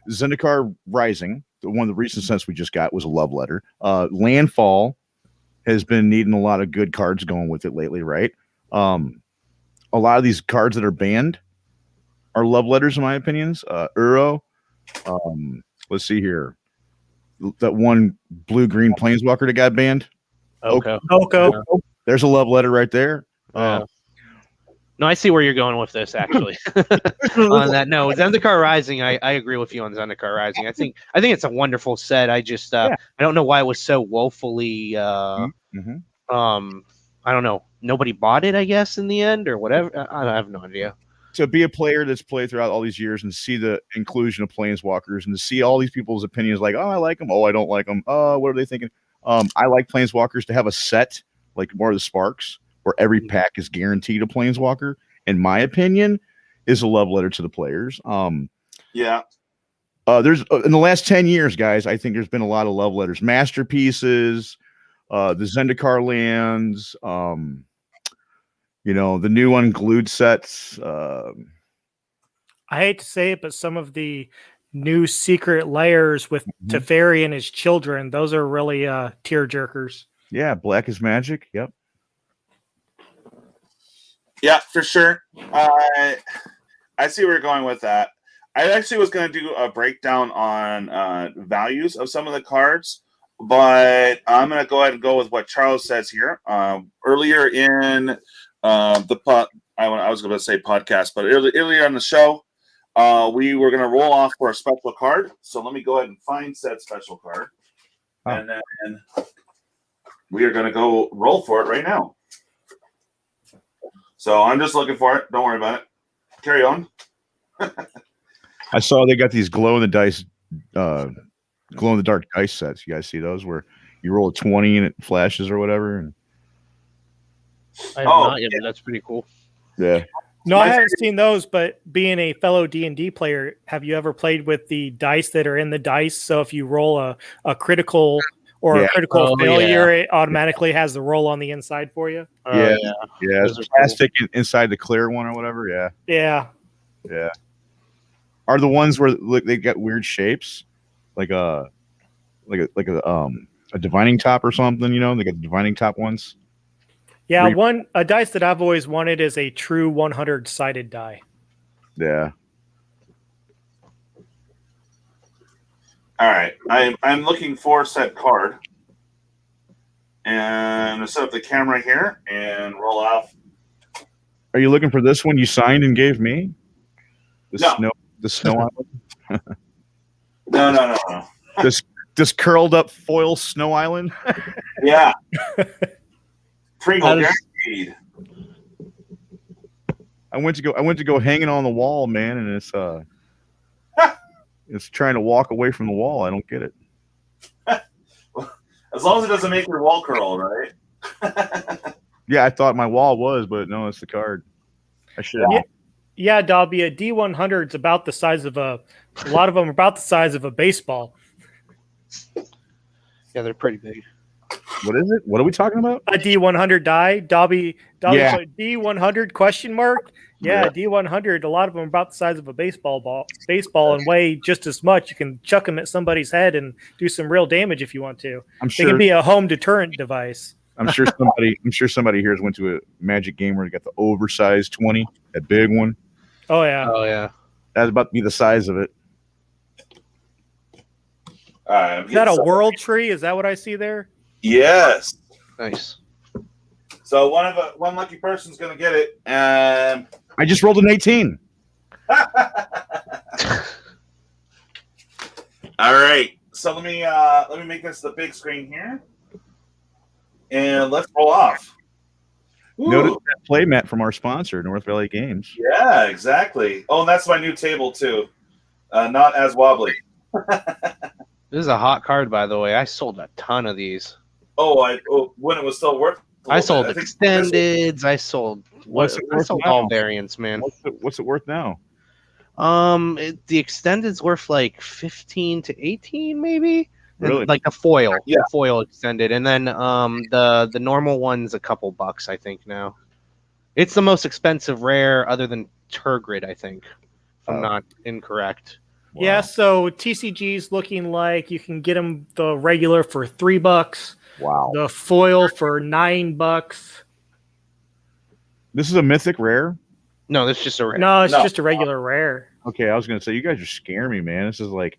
Zendikar Rising, one of the recent sets we just got, was a love letter. Landfall has been needing a lot of good cards going with it lately, right? A lot of these cards that are banned are love letters, in my opinions. Uro, let's see here. That one blue-green Planeswalker that got banned. Okay. Oko. There's a love letter right there. No, I see where you're going with this, actually. On that, no, Zendikar Rising, I agree with you on Zendikar Rising. I think it's a wonderful set. I just I don't know why it was so woefully I don't know. Nobody bought it, I guess, in the end, or whatever. I have no idea. To be a player that's played throughout all these years and see the inclusion of Planeswalkers and to see all these people's opinions, like, oh, I like them, oh, I don't like them, oh, what are they thinking? I like Planeswalkers to have a set like more of the Sparks, where every pack is guaranteed a Planeswalker, in my opinion, is a love letter to the players. There's in the last 10 years, guys, I think there's been a lot of love letters. Masterpieces, the Zendikar lands, you know, the new unglued sets. I hate to say it, but some of the new secret layers with Teferi and his children, those are really tear jerkers. Yeah, Black is Magic. Yep. Yeah, for sure. I see where you're going with that. I actually was going to do a breakdown on values of some of the cards, but I'm going to go ahead and go with what Charles says here. Earlier in I was going to say podcast, but earlier on the show, we were going to roll off for a special card. So let me go ahead and find said special card, and then we are going to go roll for it right now. So I'm just looking for it. Don't worry about it. Carry on. I saw they got these glow in the dark dice sets. You guys see those where you roll a 20 and it flashes or whatever? And I have not yet, but that's pretty cool. Yeah. No, I haven't seen those, but being a fellow D&D player, have you ever played with the dice that are in the dice? So if you roll a critical or a critical failure, it automatically has the roll on the inside for you? Yeah. It's plastic inside the clear one or whatever. Yeah. Are the ones where they got weird shapes, like a divining top or something? You know, they got the divining top ones. Yeah, a dice that I've always wanted is a true 100-sided die. Yeah. All right, I'm looking for said card, and I'm gonna set up the camera here and roll off. Are you looking for this one you signed and gave me? The snow island. No. This curled up foil snow island. Yeah. Pringle guaranteed. I went to go hanging on the wall, man, and it's trying to walk away from the wall. I don't get it. As long as it doesn't make your wall curl, right? Yeah, I thought my wall was, but no, it's the card. I should. Yeah, Dobby, a D100 is about the size of a lot of them are about the size of a baseball. Yeah, they're pretty big. What is it? What are we talking about? A D100 die. Dobby Yeah. D100 question mark? Yeah, D100. A lot of them are about the size of a baseball and weigh just as much. You can chuck them at somebody's head and do some real damage if you want to. I'm sure. They can be a home deterrent device. I'm sure somebody here has went to a Magic game where they got the oversized 20, that big one. Oh yeah. Oh yeah. That's about to be the size of it. All right, Is that a world tree? Is that what I see there? Yes. Nice. So one lucky person's gonna get it, and I just rolled an 18. all right. So let me make this the big screen here, and let's roll off. Notice Ooh, that playmat from our sponsor, North Valley Games. yeah, exactly. Oh, and that's my new table too. Not as wobbly. This is a hot card, by the way. I sold a ton of these. When it was still worth. I sold bit. I think this extendeds. I sold What's it worth sold now? all variants, man. What's it worth now? The extended's worth like 15 to 18, maybe. Really? And, like the foil, Yeah. the foil extended, and then the normal one's a couple bucks, I think now. It's the most expensive rare, other than Turgid, I think, if I'm not incorrect. Yeah, so TCG's looking like you can get them the regular for $3, Wow. the foil for $9. This is a mythic rare? No, that's just a rare. No, it's No. just a regular rare. Okay, I was going to say, you guys are scaring me, man. This is like,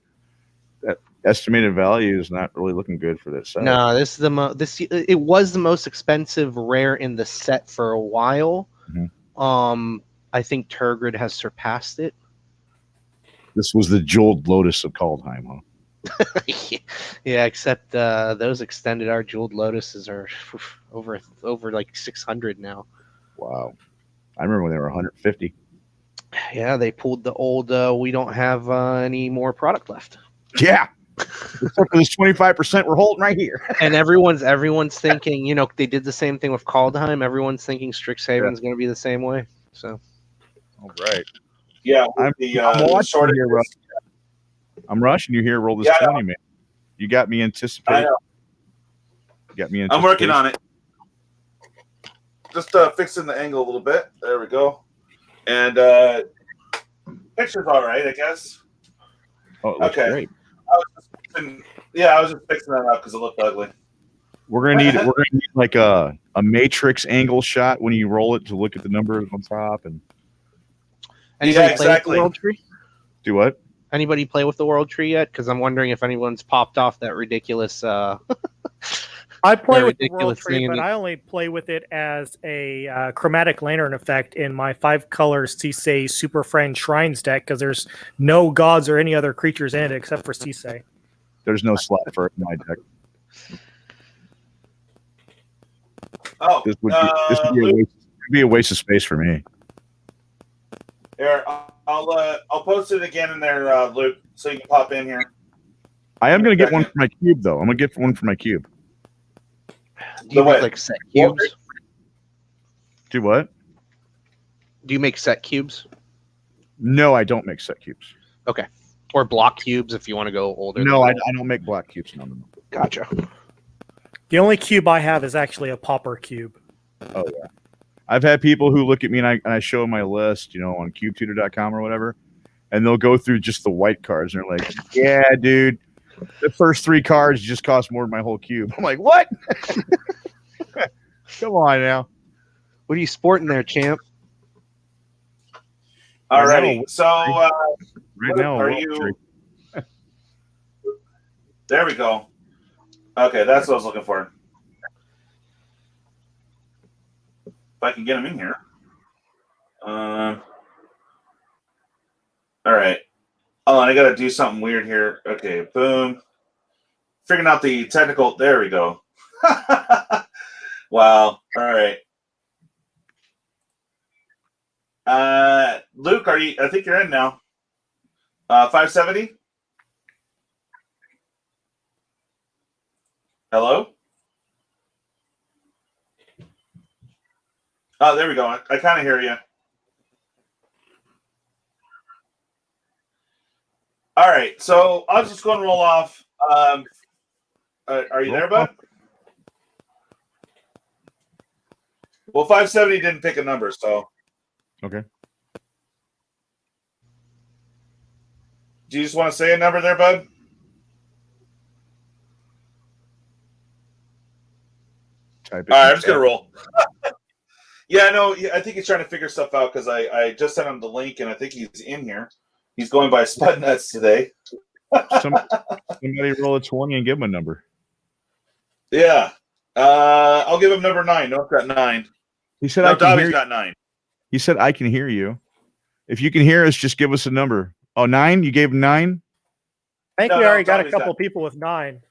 that estimated value is not really looking good for this set. No, this is it was the most expensive rare in the set for a while. Mhm. I think Turgid has surpassed it. This was the Jeweled Lotus of Kaldheim, huh? Yeah, except those extended our Jeweled Lotuses are over like 600 now. Wow. I remember when they were 150. Yeah, they pulled the old we don't have any more product left. Yeah. Except for this 25% we're holding right here. And everyone's thinking, they did the same thing with Kaldheim. Everyone's thinking Strixhaven's going to be the same way. So, All right. Yeah, I'm the watching shortage. here, Russ. I'm rushing you here. Roll this Yeah, I know. 20, man. You got me I anticipating. know. You got me I'm working anticipating. on it. Just fixing the angle a little bit. There we go. And picture's all right, I guess. Oh, it looks Okay. great. I was just fixing that up because it looked ugly. We're gonna need like a matrix angle shot when you roll it to look at the numbers on top and anybody play exactly. with the World Tree? do what? Anybody play with the World Tree yet? Because I'm wondering if anyone's popped off that ridiculous. I play with the ridiculous World Tree, thing but in I only play with it as a chromatic lantern effect in my 5-color Sisei Super Friend Shrines deck because there's no gods or any other creatures in it except for Sisei. There's no slot for it in my deck. Oh, This would be a waste of space for me. here, I'll post it again in there, Luke, so you can pop in here. I am gonna get one for my cube though. I'm gonna get one for my cube. Do you The make what? like set cubes? Do what? Do you make set cubes? No, I don't make set cubes. Okay. Or block cubes if you want to go older. No, than I that. don't make black cubes. No. Gotcha. The only cube I have is actually a pauper cube. Oh yeah. I've had people who look at me and I show them my list, on cubetutor.com or whatever, and they'll go through just the white cards and they're like, "Yeah, dude, the first 3 cards just cost more than my whole cube." I'm like, "What?" Come on now. What are you sporting there, champ? Alrighty, so Right now, are you? There we go. Okay, that's what I was looking for. If I can get him in here. All right. Oh, I got to do something weird here. Okay, boom. Figuring out the technical. There we go. Wow. All right. Luke, are you? I think you're in now. 570. Hello. Oh, there we go. I kind of hear you. All right, so I'll just go and roll off. Are you there, bud? Well, 570 didn't pick a number, so. Okay. Do you just want to say a number there, bud? Type it. All right, I'm just gonna roll. Yeah, no, I think he's trying to figure stuff out because I just sent him the link and I think he's in here. He's going by Spud Nuts today. Somebody roll a 20 and give him a number. Yeah. I'll give him number 9. No, I've got 9. He said, No, I can hear Dobby's you. got 9. He said, I can hear you. If you can hear us, just give us a number. Oh, 9? You gave him 9? I think No, we no, already got a Dobby's couple got- people with 9.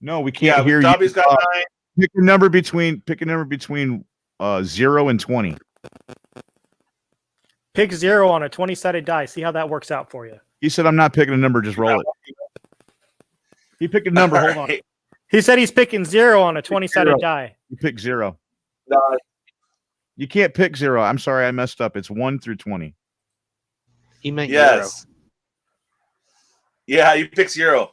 No, we can't hear Dobby's you. got 9. Pick a number between 0 and 20. Pick 0 on a 20-sided die. See how that works out for you. He said, I'm not picking a number, just roll it. He picked a number. Hold on. He said he's picking 0 on a 20-sided die. You pick 0. No, You can't pick 0. I'm sorry, I messed up. It's 1 through 20. He meant yes. Yeah, you pick 0.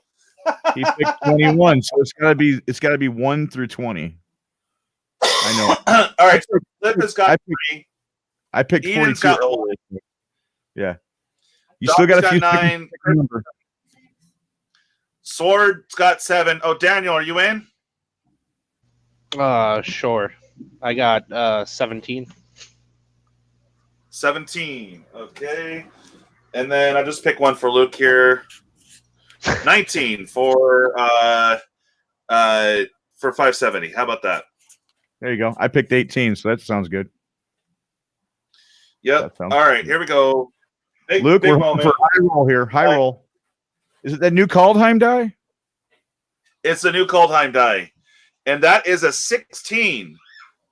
He picked 21, so it's gotta be 1 through 20. I know. All right, so Flip has got 3. I picked Ian's 42. got Yeah. You still got a few got seconds 9. to pick a number. Sword's got 7. Oh, Daniel, are you in? Sure. I got 17. 17. Okay. And then I'll just pick one for Luke here. 19 for 570. How about that? There you go. I picked 18, so that sounds good. Yep. That sounds All right, here we go. Luke, big we're moment. for high roll here. High roll. Is it that new Kaldheim die? It's the new Kaldheim die. And that is a 16.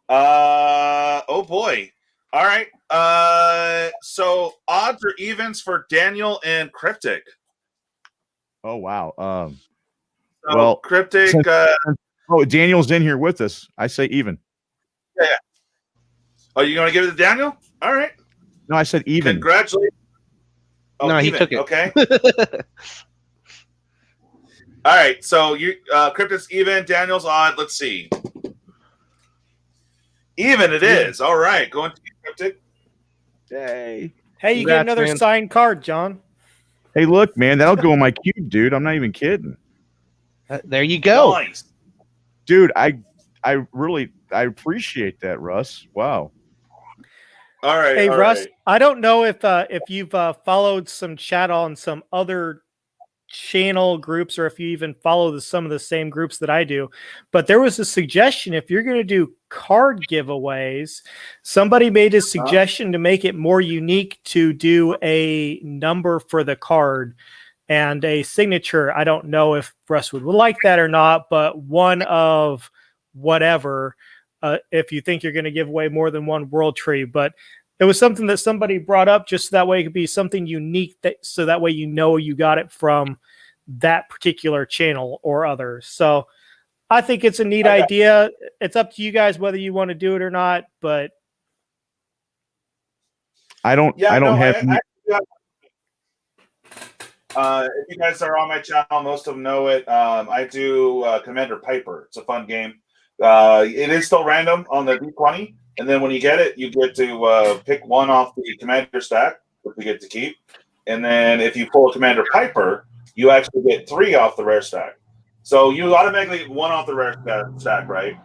Oh boy. All right. So odds or evens for Daniel and Cryptic. Oh wow. So well, Cryptic. Daniel's in here with us. I say even. Yeah. Oh, you going to give it to Daniel? All right. No, I said even. Congratulations. Oh, No, he even. took it. Okay. All right. So you Cryptic's even. Daniel's odd. Let's see. Even it is. All right. Going to Cryptic. Hey. Hey, you Congrats, get another man. signed card, John. Hey, look, man, that'll go in my cube, dude. I'm not even kidding. There you go. Nice. Dude, I appreciate that, Russ. Wow. All right. Hey, all Russ, right. I don't know if you've followed some chat on some other channel groups or if you even follow some of the same groups that I do, but there was a suggestion if you're going to do card giveaways, somebody made a suggestion to make it more unique to do a number for the card and a signature. I don't know if Russ would like that or not, but one of whatever, if you think you're going to give away more than one world tree. But it was something that somebody brought up just so that way it could be something unique, so that way you know you got it from that particular channel or others. So I think it's a neat idea. It's up to you guys whether you want to do it or not, but I don't have if you guys are on my channel, most of them know it. I do Commander Piper. It's a fun game. It is still random on the D20, and then when you get it, you get to pick one off the Commander stack, which we get to keep. And then if you pull a Commander Piper, you actually get 3 off the rare stack. So you automatically get 1 off the rare stack, right?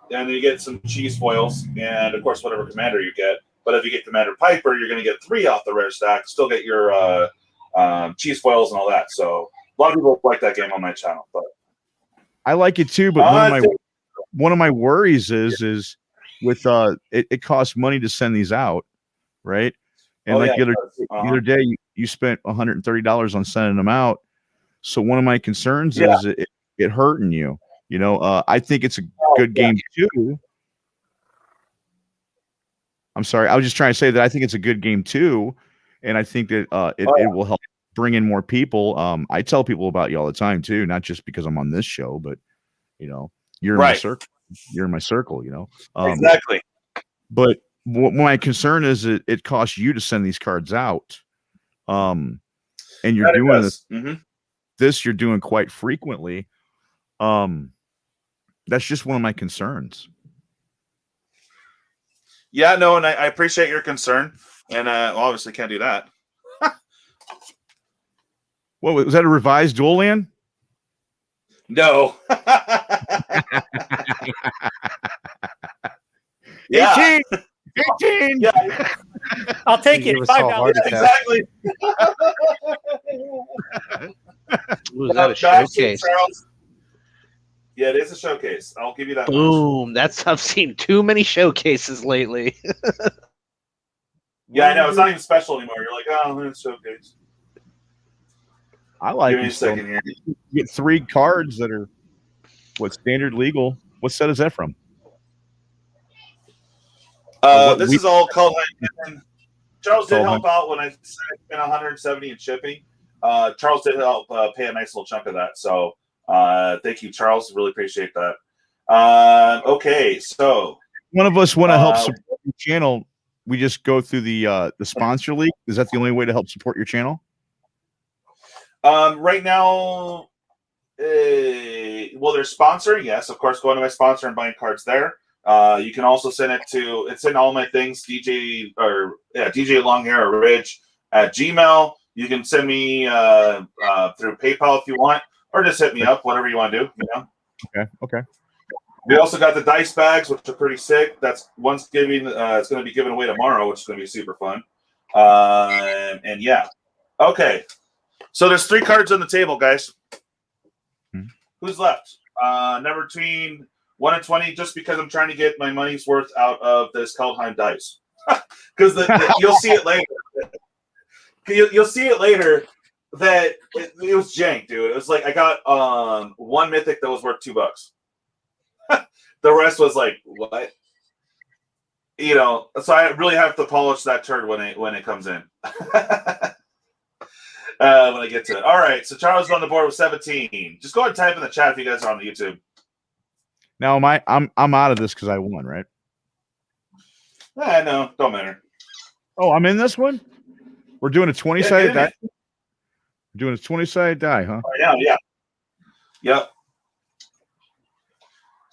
And then you get some cheese foils, and of course whatever commander you get. But if you get Commander Piper, you're going to get 3 off the rare stack. Still get your cheese foils and all that. So a lot of people like that game on my channel. But I like it too, but one of my worries is with it costs money to send these out, right? And the other day you spent $130 on sending them out. So one of my concerns is it hurting you. You know, I think it's a good game too. I'm sorry, I was just trying to say that I think it's a good game too, and I think that it will help bring in more people. I tell people about you all the time too, not just because I'm on this show, but you know, you're in my circle. You're in my circle, you know. Exactly. But what my concern is, it costs you to send these cards out, and you're doing this. Mm-hmm. This you're doing quite frequently. That's just one of my concerns. Yeah, no, and I appreciate your concern, and obviously can't do that. What was that? A revised dual land? No. Yeah. 18. Yeah, I'll take Give it. us all a $5. heart attack. exactly. Ooh, is that a No, actually, showcase? Charles. Yeah, it is a showcase. I'll give you that much. Boom! I've seen too many showcases lately. Yeah, I know. It's not even special anymore. You're like, oh, it's a showcase. I like Give me them a still. second here. You get 3 cards that are standard legal. What set is that from? This is all called. Charles did Called help out when I spent 170 in shipping. Charles did help pay a nice little chunk of that. So thank you, Charles. Really appreciate that. Okay, so One of us want to help support your channel. We just go through the sponsor league. Is that the only way to help support your channel? right now, well, they're sponsoring. Yes, of course, going to my sponsor and buying cards there. You can also send it to, it's in all my things, DJ Longhair or Ridge at Gmail. You can send me through PayPal if you want, or just hit me up, whatever you want to do. You know. Okay. We also got the dice bags, which are pretty sick. That's one's giving. It's going to be given away tomorrow, which is going to be super fun. And yeah, okay. So there's 3 cards on the table, guys. Who's left? Number between 1 and 20, just because I'm trying to get my money's worth out of this Kaldheim dice. Because you'll see it later. You'll see it later that it was jank, dude. It was like I got 1 mythic that was worth $2. The rest was like, what? You know, so I really have to polish that turd when it comes in. When I get to it. All right, so Charles is on the board with 17. Just go ahead and type in the chat if you guys are on the YouTube. Now, I'm out of this because I won, right? No, don't matter. Oh, I'm in this one. We're doing a 20-sided die. We're doing a 20-sided die, huh? Yeah. Yep.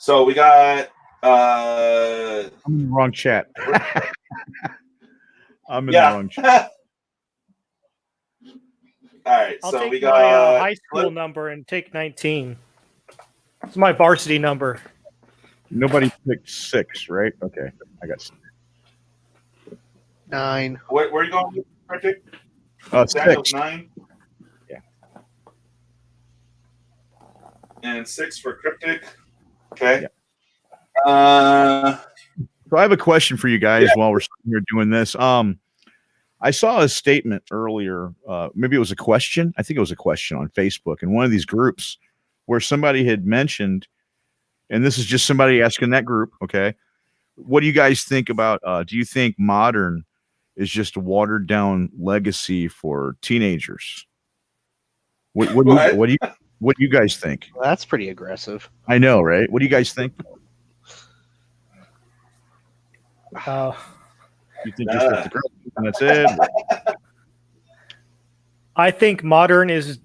So we got. I'm in the wrong chat. I'm in the wrong chat. All right, I'll so take we my got high school number and take 19. It's my varsity number. Nobody picked 6, right? Okay, I got 6. 9. Where are you going with Cryptic? 6. 9. Yeah. And 6 for Cryptic. Okay. Yeah. So I have a question for you guys while we're sitting here doing this. I saw a statement earlier. Maybe it was a question. I think it was a question on Facebook in one of these groups where somebody had mentioned, and this is just somebody asking that group, okay, what do you guys think about, do you think Modern is just a watered down legacy for teenagers? What do you guys think? Well, that's pretty aggressive. I know, right? What do you guys think? You think just with the girls and that's it? I think Modern is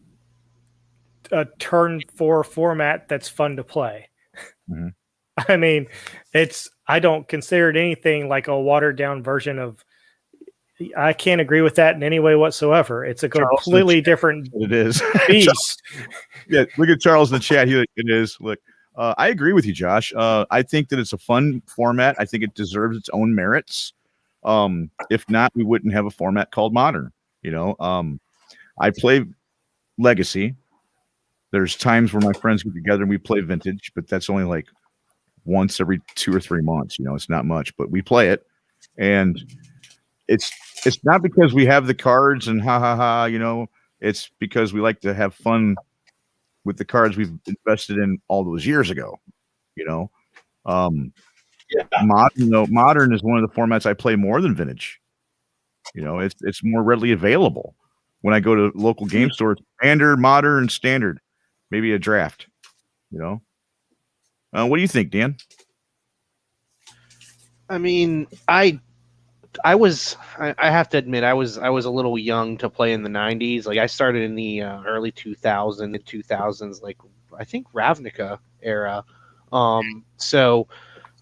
a turn 4 format that's fun to play. Mm-hmm. I mean, I don't consider it anything like a watered down version of. I can't agree with that in any way whatsoever. It's a completely different it is beast. Yeah, look at Charles in the chat. It is. Look, I agree with you, Josh. I think that it's a fun format. I think it deserves its own merits. If not, we wouldn't have a format called Modern. You know, I play Legacy. There's times where my friends get together and we play Vintage, but that's only like once every 2 or 3 months. You know, it's not much, but we play it, and it's not because we have the cards and you know, it's because we like to have fun with the cards we've invested in all those years ago, you know. Modern is one of the formats I play more than Vintage. You know, it's more readily available. When I go to local game stores, standard, modern, standard, maybe a draft, you know. What do you think, Dan? I mean, I have to admit I was a little young to play in the 90s. Like I started in the early 2000s, like I think Ravnica era. So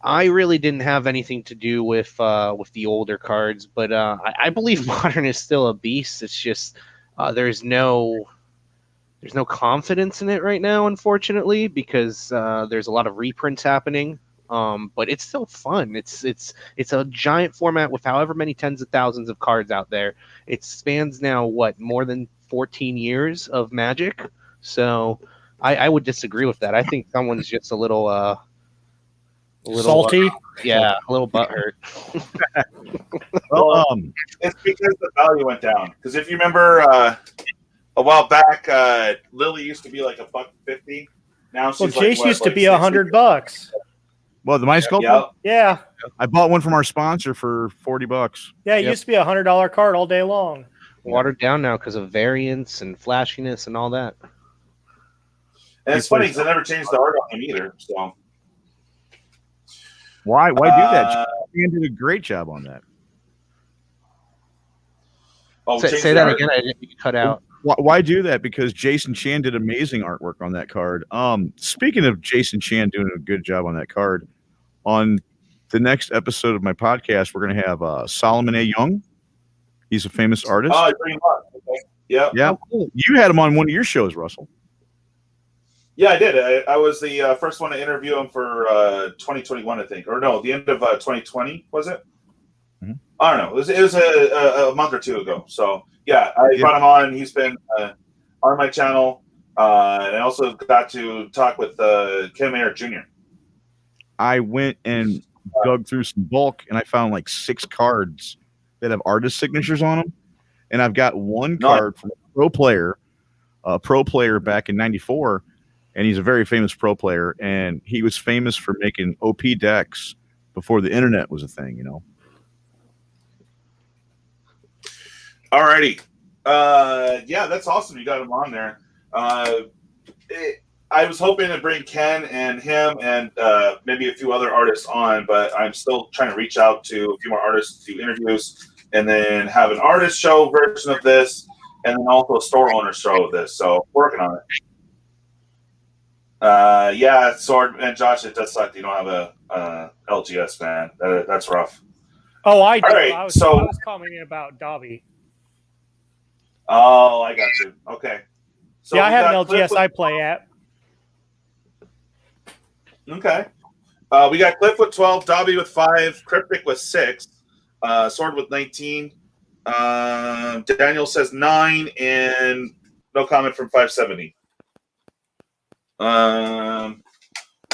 I really didn't have anything to do with the older cards, but I believe Modern is still a beast. It's just there's no there's no confidence in it right now, unfortunately, because there's a lot of reprints happening. But it's still fun. It's a giant format with however many tens of thousands of cards out there. It spans now more than 14 years of Magic. So I would disagree with that. I think someone's just a little salty. Yeah, a little butthurt. Well, it's because the value went down. Because if you remember a while back, Lily used to be like $1.50. Now she's Jace used to be $100. Well, the My Sculptor? Yeah. I bought one from our sponsor for $40. Yeah, it used to be $100 card all day long. Watered down now because of variants and flashiness and all that. And it's funny because I never changed the art on him either. So why do that? You did a great job on that. Oh, say that again. I didn't cut out. Why do that? Because Jason Chan did amazing artwork on that card. Speaking of Jason Chan doing a good job on that card, on the next episode of my podcast, we're going to have Solomon A. Young. He's a famous artist. Oh, pretty much. Okay. Yeah. Yeah. Oh, cool. You had him on one of your shows, Russell. Yeah, I did. I was the first one to interview him for 2021, I think. Or no, the end of 2020, was it? Mm-hmm. I don't know. It was a month or two ago. So, yeah, I brought him on. He's been on my channel. And I also got to talk with Ken Mayer Jr. I went and dug through some bulk, and I found like 6 cards that have artist signatures on them. And I've got one card from a pro player back in '94. And he's a very famous pro player, and he was famous for making OP decks before the internet was a thing, you know. Alrighty. Yeah, that's awesome. You got him on there. I was hoping to bring Ken and him and maybe a few other artists on, but I'm still trying to reach out to a few more artists to do interviews and then have an artist show version of this and then also a store owner show of this. So working on it. Yeah, Sword and Josh, it does suck. You don't have a LGS, man. That's rough. Oh, I do. Right, I was commenting about Dobby. Oh, I got you. Okay. So yeah, I have an LGS I play at. Okay. We got Cliff with 12, Dobby with 5, Cryptic with 6, Sword with 19. Daniel says 9, and no comment from 570.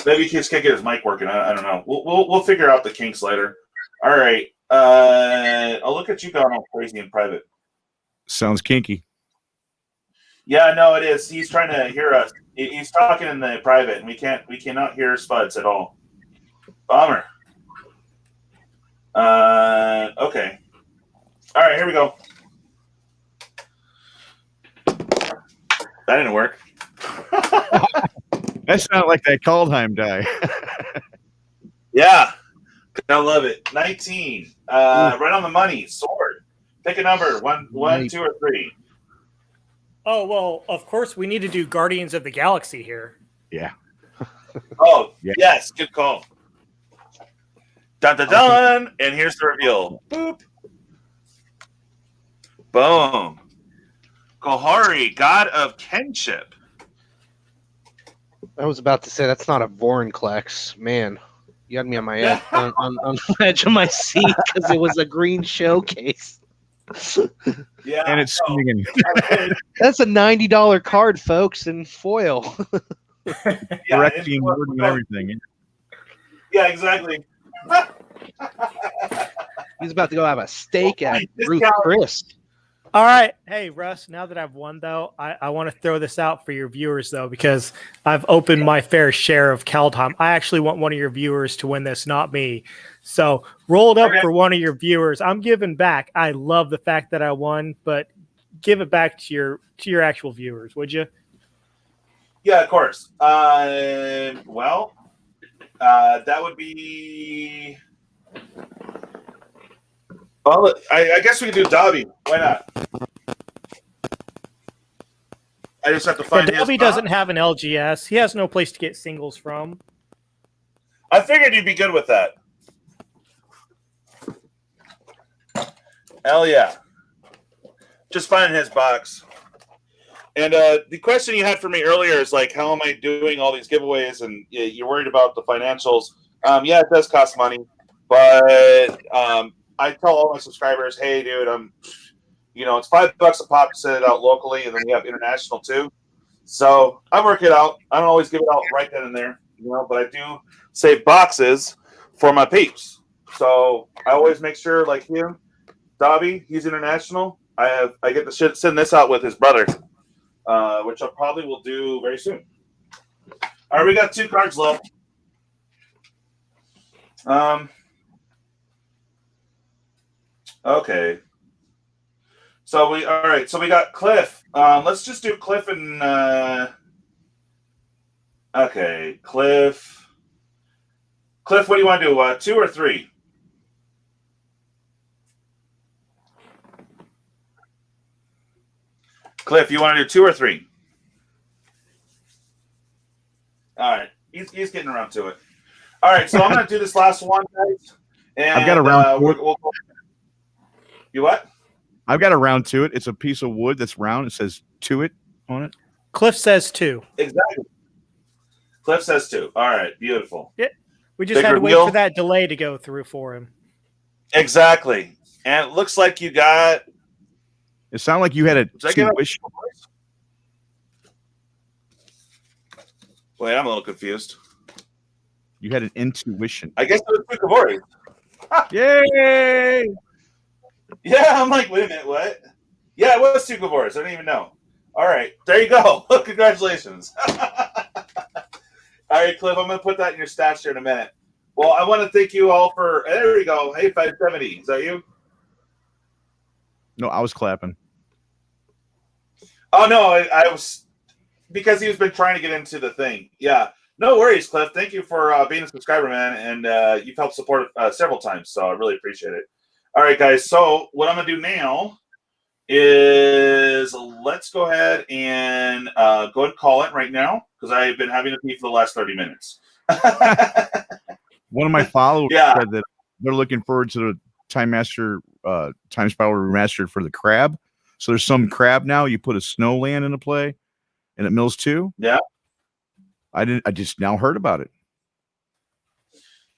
Maybe he just can't get his mic working. I don't know. We'll figure out the kinks later. All right. I'll look at you going all crazy in private. Sounds kinky. Yeah, no, it is. He's trying to hear us. He's talking in the private, and we cannot hear Spuds at all. Bummer. Okay. All right, here we go. That didn't work. That's not like that Kaldheim die. Yeah. I love it. 19. Right on the money. Sword. Pick a number. One, 2, or 3. Oh, well, of course we need to do Guardians of the Galaxy here. Yeah. Oh, yeah. Yes. Good call. Dun, dun, dun. And here's the reveal. Boop. Boom. Gohari, God of Kinship. I was about to say that's not a Vorinclex, man. You had me on my edge, on the edge of my seat because it was a green showcase. Yeah, and it's swinging. That's a $90 card, folks, in foil. Correcting word and everything. Yeah, exactly. He's about to go have a steak at Ruth Chris. All right. Hey, Russ, now that I've won, though, I want to throw this out for your viewers, though, because I've opened my fair share of Kaldheim. I actually want one of your viewers to win this, not me. So roll it up for one of your viewers. I'm giving back. I love the fact that I won, but give it back to your actual viewers, would you? Yeah, of course. Well, that would be... Well, I guess we can do Dobby. Why not? I just have to find his Dobby doesn't have an LGS. He has no place to get singles from. I figured you'd be good with that. Hell yeah. Just finding his box. And the question you had for me earlier is like, how am I doing all these giveaways? And you're worried about the financials. Yeah, it does cost money, but I tell all my subscribers, hey, dude, it's $5 a pop to send it out locally, and then we have international too. So I work it out. I don't always give it out right then and there, but I do save boxes for my peeps. So I always make sure, like him, Dobby, he's international. I get to send this out with his brother, which I probably will do very soon. All right, we got 2 cards left. Okay. So we got Cliff. Let's just do Cliff and okay, Cliff. Cliff, what do you want to do? 2 or 3? Cliff, you want to do 2 or 3? All right, he's getting around to it. All right, so I'm going to do this last one, guys. And I've got a round. You what? I've got a round to it. It's a piece of wood that's round. It says "to it" on it. Cliff says 2. Exactly. Cliff says 2. All right, beautiful. Yeah, we just had to wait for that delay to go through for him. Exactly, and it looks like you got. It sounded like you had a tuition. Wait, I'm a little confused. You had an intuition. I guess it was 2 Kavoris. Yay! Yeah, I'm like, wait a minute, what? Yeah, it was 2 Kavoris. I didn't even know. All right, there you go. Congratulations. All right, Cliff, I'm going to put that in your stats here in a minute. Well, I want to thank you all for. There we go. Hey, 570. Is that you? No, I was clapping. Oh, no, I was. Because he's been trying to get into the thing. Yeah. No worries, Cliff. Thank you for being a subscriber, man. And you've helped support several times, so I really appreciate it. All right, guys. So what I'm going to do now is let's go ahead and call it right now because I've been having to pee for the last 30 minutes. One of my followers Yeah. said that they're looking forward to the Timespiral Remastered for the crab. So there's some crab now. You put a snow land into play, and it mills 2. Yeah. I just now heard about it.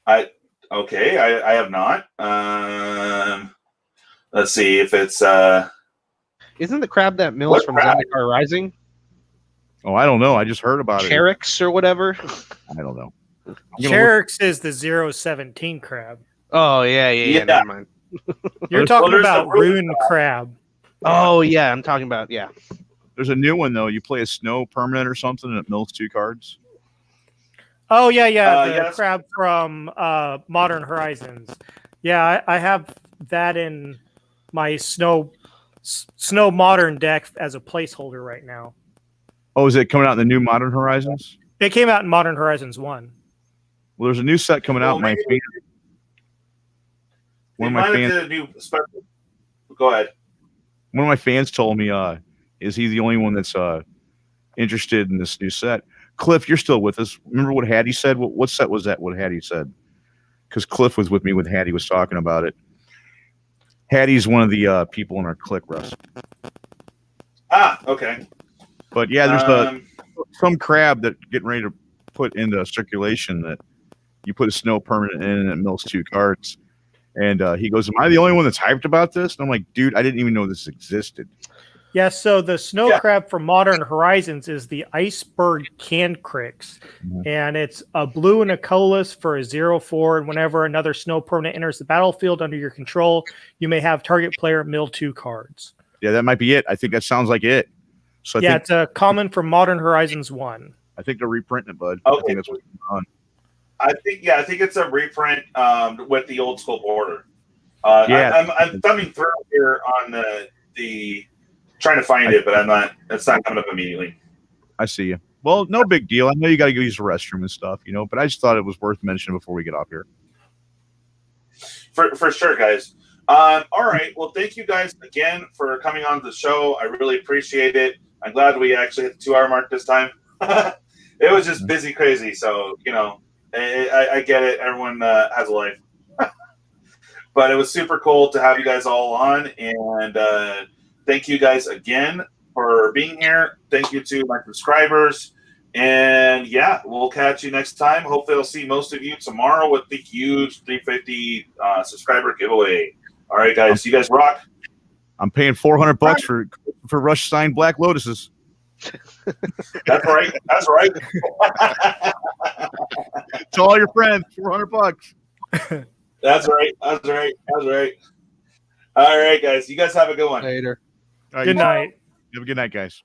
I have not. Let's see if it's Isn't the crab that mills from Zendikar Rising? Oh, I don't know. I just heard about Cherix or whatever. I don't know. Cherix is the 017 crab. Oh yeah. Never mind. You're talking about Rune crab. Oh yeah, I'm talking about There's a new one though. You play a snow permanent or something, and it mills 2 cards. Oh yeah. The crab from Modern Horizons. Yeah, I have that in my snow modern deck as a placeholder right now. Oh, is it coming out in the new Modern Horizons? It came out in Modern Horizons 1. Well, there's a new set coming out. One of my fans. Go ahead. One of my fans told me, is he the only one that's interested in this new set? Cliff, you're still with us. Remember what Hattie said? What set was that? What Hattie said? Because Cliff was with me when Hattie was talking about it. Hattie's one of the people in our clique, Russ. Ah, okay. But yeah, there's some crab that getting ready to put into circulation that you put a snow permanent in and it mills 2 cards. And he goes, "Am I the only one that's hyped about this?" And I'm like, "Dude, I didn't even know this existed." Yeah, so the snow crab from Modern Horizons is the Iceberg Cancrix, and it's a blue and a colorless for a 0/4. And whenever another snow permanent enters the battlefield under your control, you may have target player mill 2 cards. Yeah, that might be it. I think that sounds like it. So it's a common from Modern Horizons 1. I think they're reprinting it, bud. Okay. I think that's what's going on. I think it's a reprint with the old school border. I'm thumbing through here on the trying to find it, but I'm not. It's not coming up immediately. I see you. Well, no big deal. I know you got to go use the restroom and stuff, but I just thought it was worth mentioning before we get off here. For sure, guys. All right. Well, thank you guys again for coming on the show. I really appreciate it. I'm glad we actually hit the 2-hour mark this time. It was just busy, crazy. So, I get it. Everyone has a life. But it was super cool to have you guys all on. And thank you guys again for being here. Thank you to my subscribers. And yeah, we'll catch you next time. Hopefully, I'll see most of you tomorrow with the huge 350 subscriber giveaway. All right, guys. You guys rock. I'm paying $400 for Rush signed Black Lotuses. That's right. That's right. To all your friends, $400. That's right. That's right. That's right. All right, guys. You guys have a good one. Later. All right, Good night. Have a good night, guys.